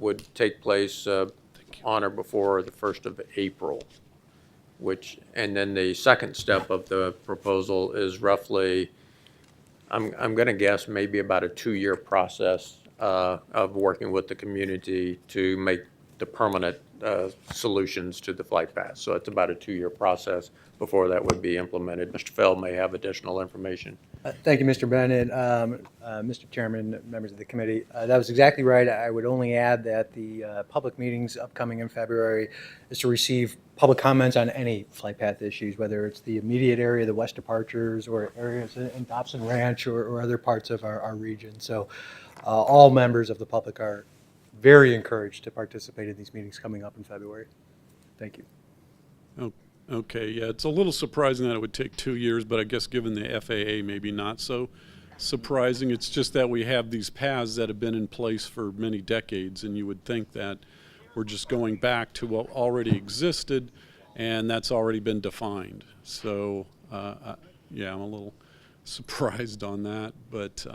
would take place on or before the 1st of April, and then the second step of the proposal is roughly, I'm going to guess maybe about a 2-year process of working with the community to make the permanent solutions to the flight pass. So it's about a 2-year process before that would be implemented. Mr. Feld may have additional information. Thank you, Mr. Bennett. Mr. Chairman, members of the committee. That was exactly right. I would only add that the public meetings upcoming in February is to receive public comments on any flight path issues, whether it's the immediate area, the west departures, or areas in Dobson Ranch or other parts of our region. So all members of the public are very encouraged to participate in these meetings coming up in February. Thank you. Oh, okay, yeah, it's a little surprising that it would take 2 years, but I guess given the FAA, maybe not so surprising. It's just that we have these paths that have been in place for many decades, and you would think that we're just going back to what already existed, and that's already been defined. So, yeah, I'm a little surprised on that, but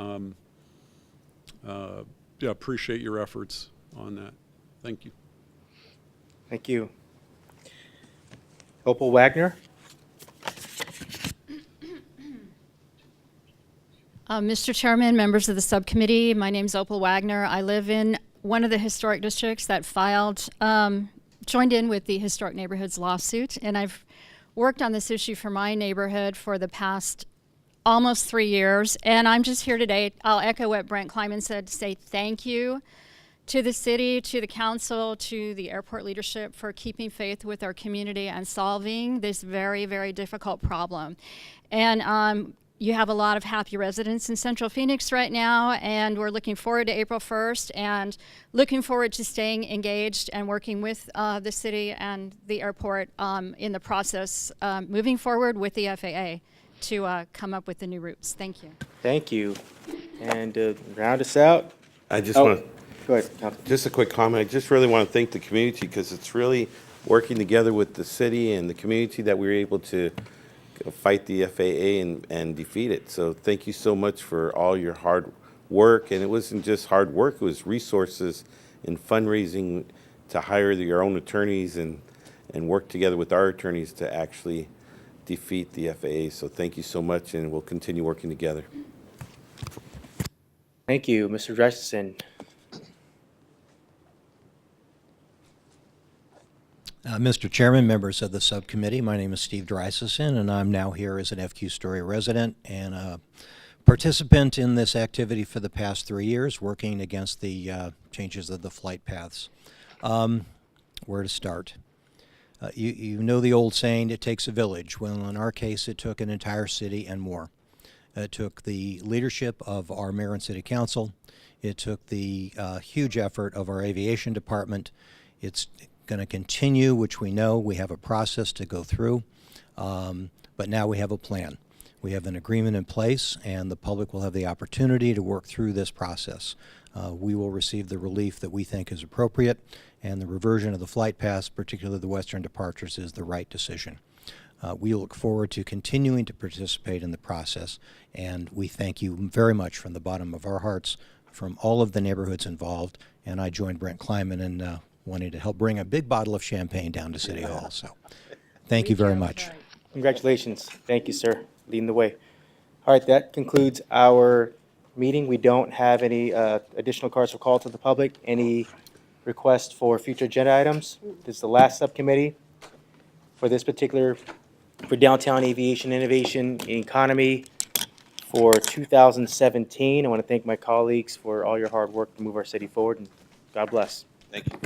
yeah, appreciate your efforts on that. Thank you. Thank you. Opal Wagner? Mr. Chairman, members of the subcommittee, my name is Opal Wagner. I live in one of the historic districts that joined in with the Historic Neighborhoods lawsuit, and I've worked on this issue for my neighborhood for the past almost 3 years, and I'm just here today. I'll echo what Brent Kleiman said, to say thank you to the city, to the council, to the airport leadership for keeping faith with our community and solving this very, very difficult problem. And you have a lot of happy residents in Central Phoenix right now, and we're looking forward to April 1st and looking forward to staying engaged and working with the city and the airport in the process, moving forward with the FAA to come up with the new routes. Thank you. Thank you. And to round us out. I just Oh, want go ahead, Councilman. just a quick comment. I just really want to thank the community because it's really working together with the city and the community that we were able to fight the FAA and defeat it. So thank you so much for all your hard work. And it wasn't just hard work, it was resources and fundraising to hire your own attorneys and work together with our attorneys to actually defeat the FAA. So thank you so much, and we'll continue working together. Thank you, Mr. Dreisson. Mr. Chairman, members of the subcommittee, my name is Steve Dreisson, and I'm now here as an FQ Story resident and a participant in this activity for the past 3 years, working against the changes of the flight paths. Where to start? You know the old saying, it takes a village. Well, in our case, it took an entire city and more. It took the leadership of our mayor and city council. It took the huge effort of our aviation department. It's going to continue, which we know we have a process to go through, but now we have a plan. We have an agreement in place, and the public will have the opportunity to work through this process. We will receive the relief that we think is appropriate, and the reversion of the flight paths, particularly the western departures, is the right decision. We look forward to continuing to participate in the process, and we thank you very much from the bottom of our hearts, from all of the neighborhoods involved, and I joined Brent Kleiman in wanting to help bring a big bottle of champagne down to City Hall. So thank you very much. Congratulations. Thank you, sir, leading the way. All right, that concludes our meeting. We don't have any additional cards for call to the public. Any requests for future agenda items? This is the last subcommittee for this particular, for downtown aviation innovation and economy for 2017. I want to thank my colleagues for all your hard work to move our city forward, and God bless. Thank you.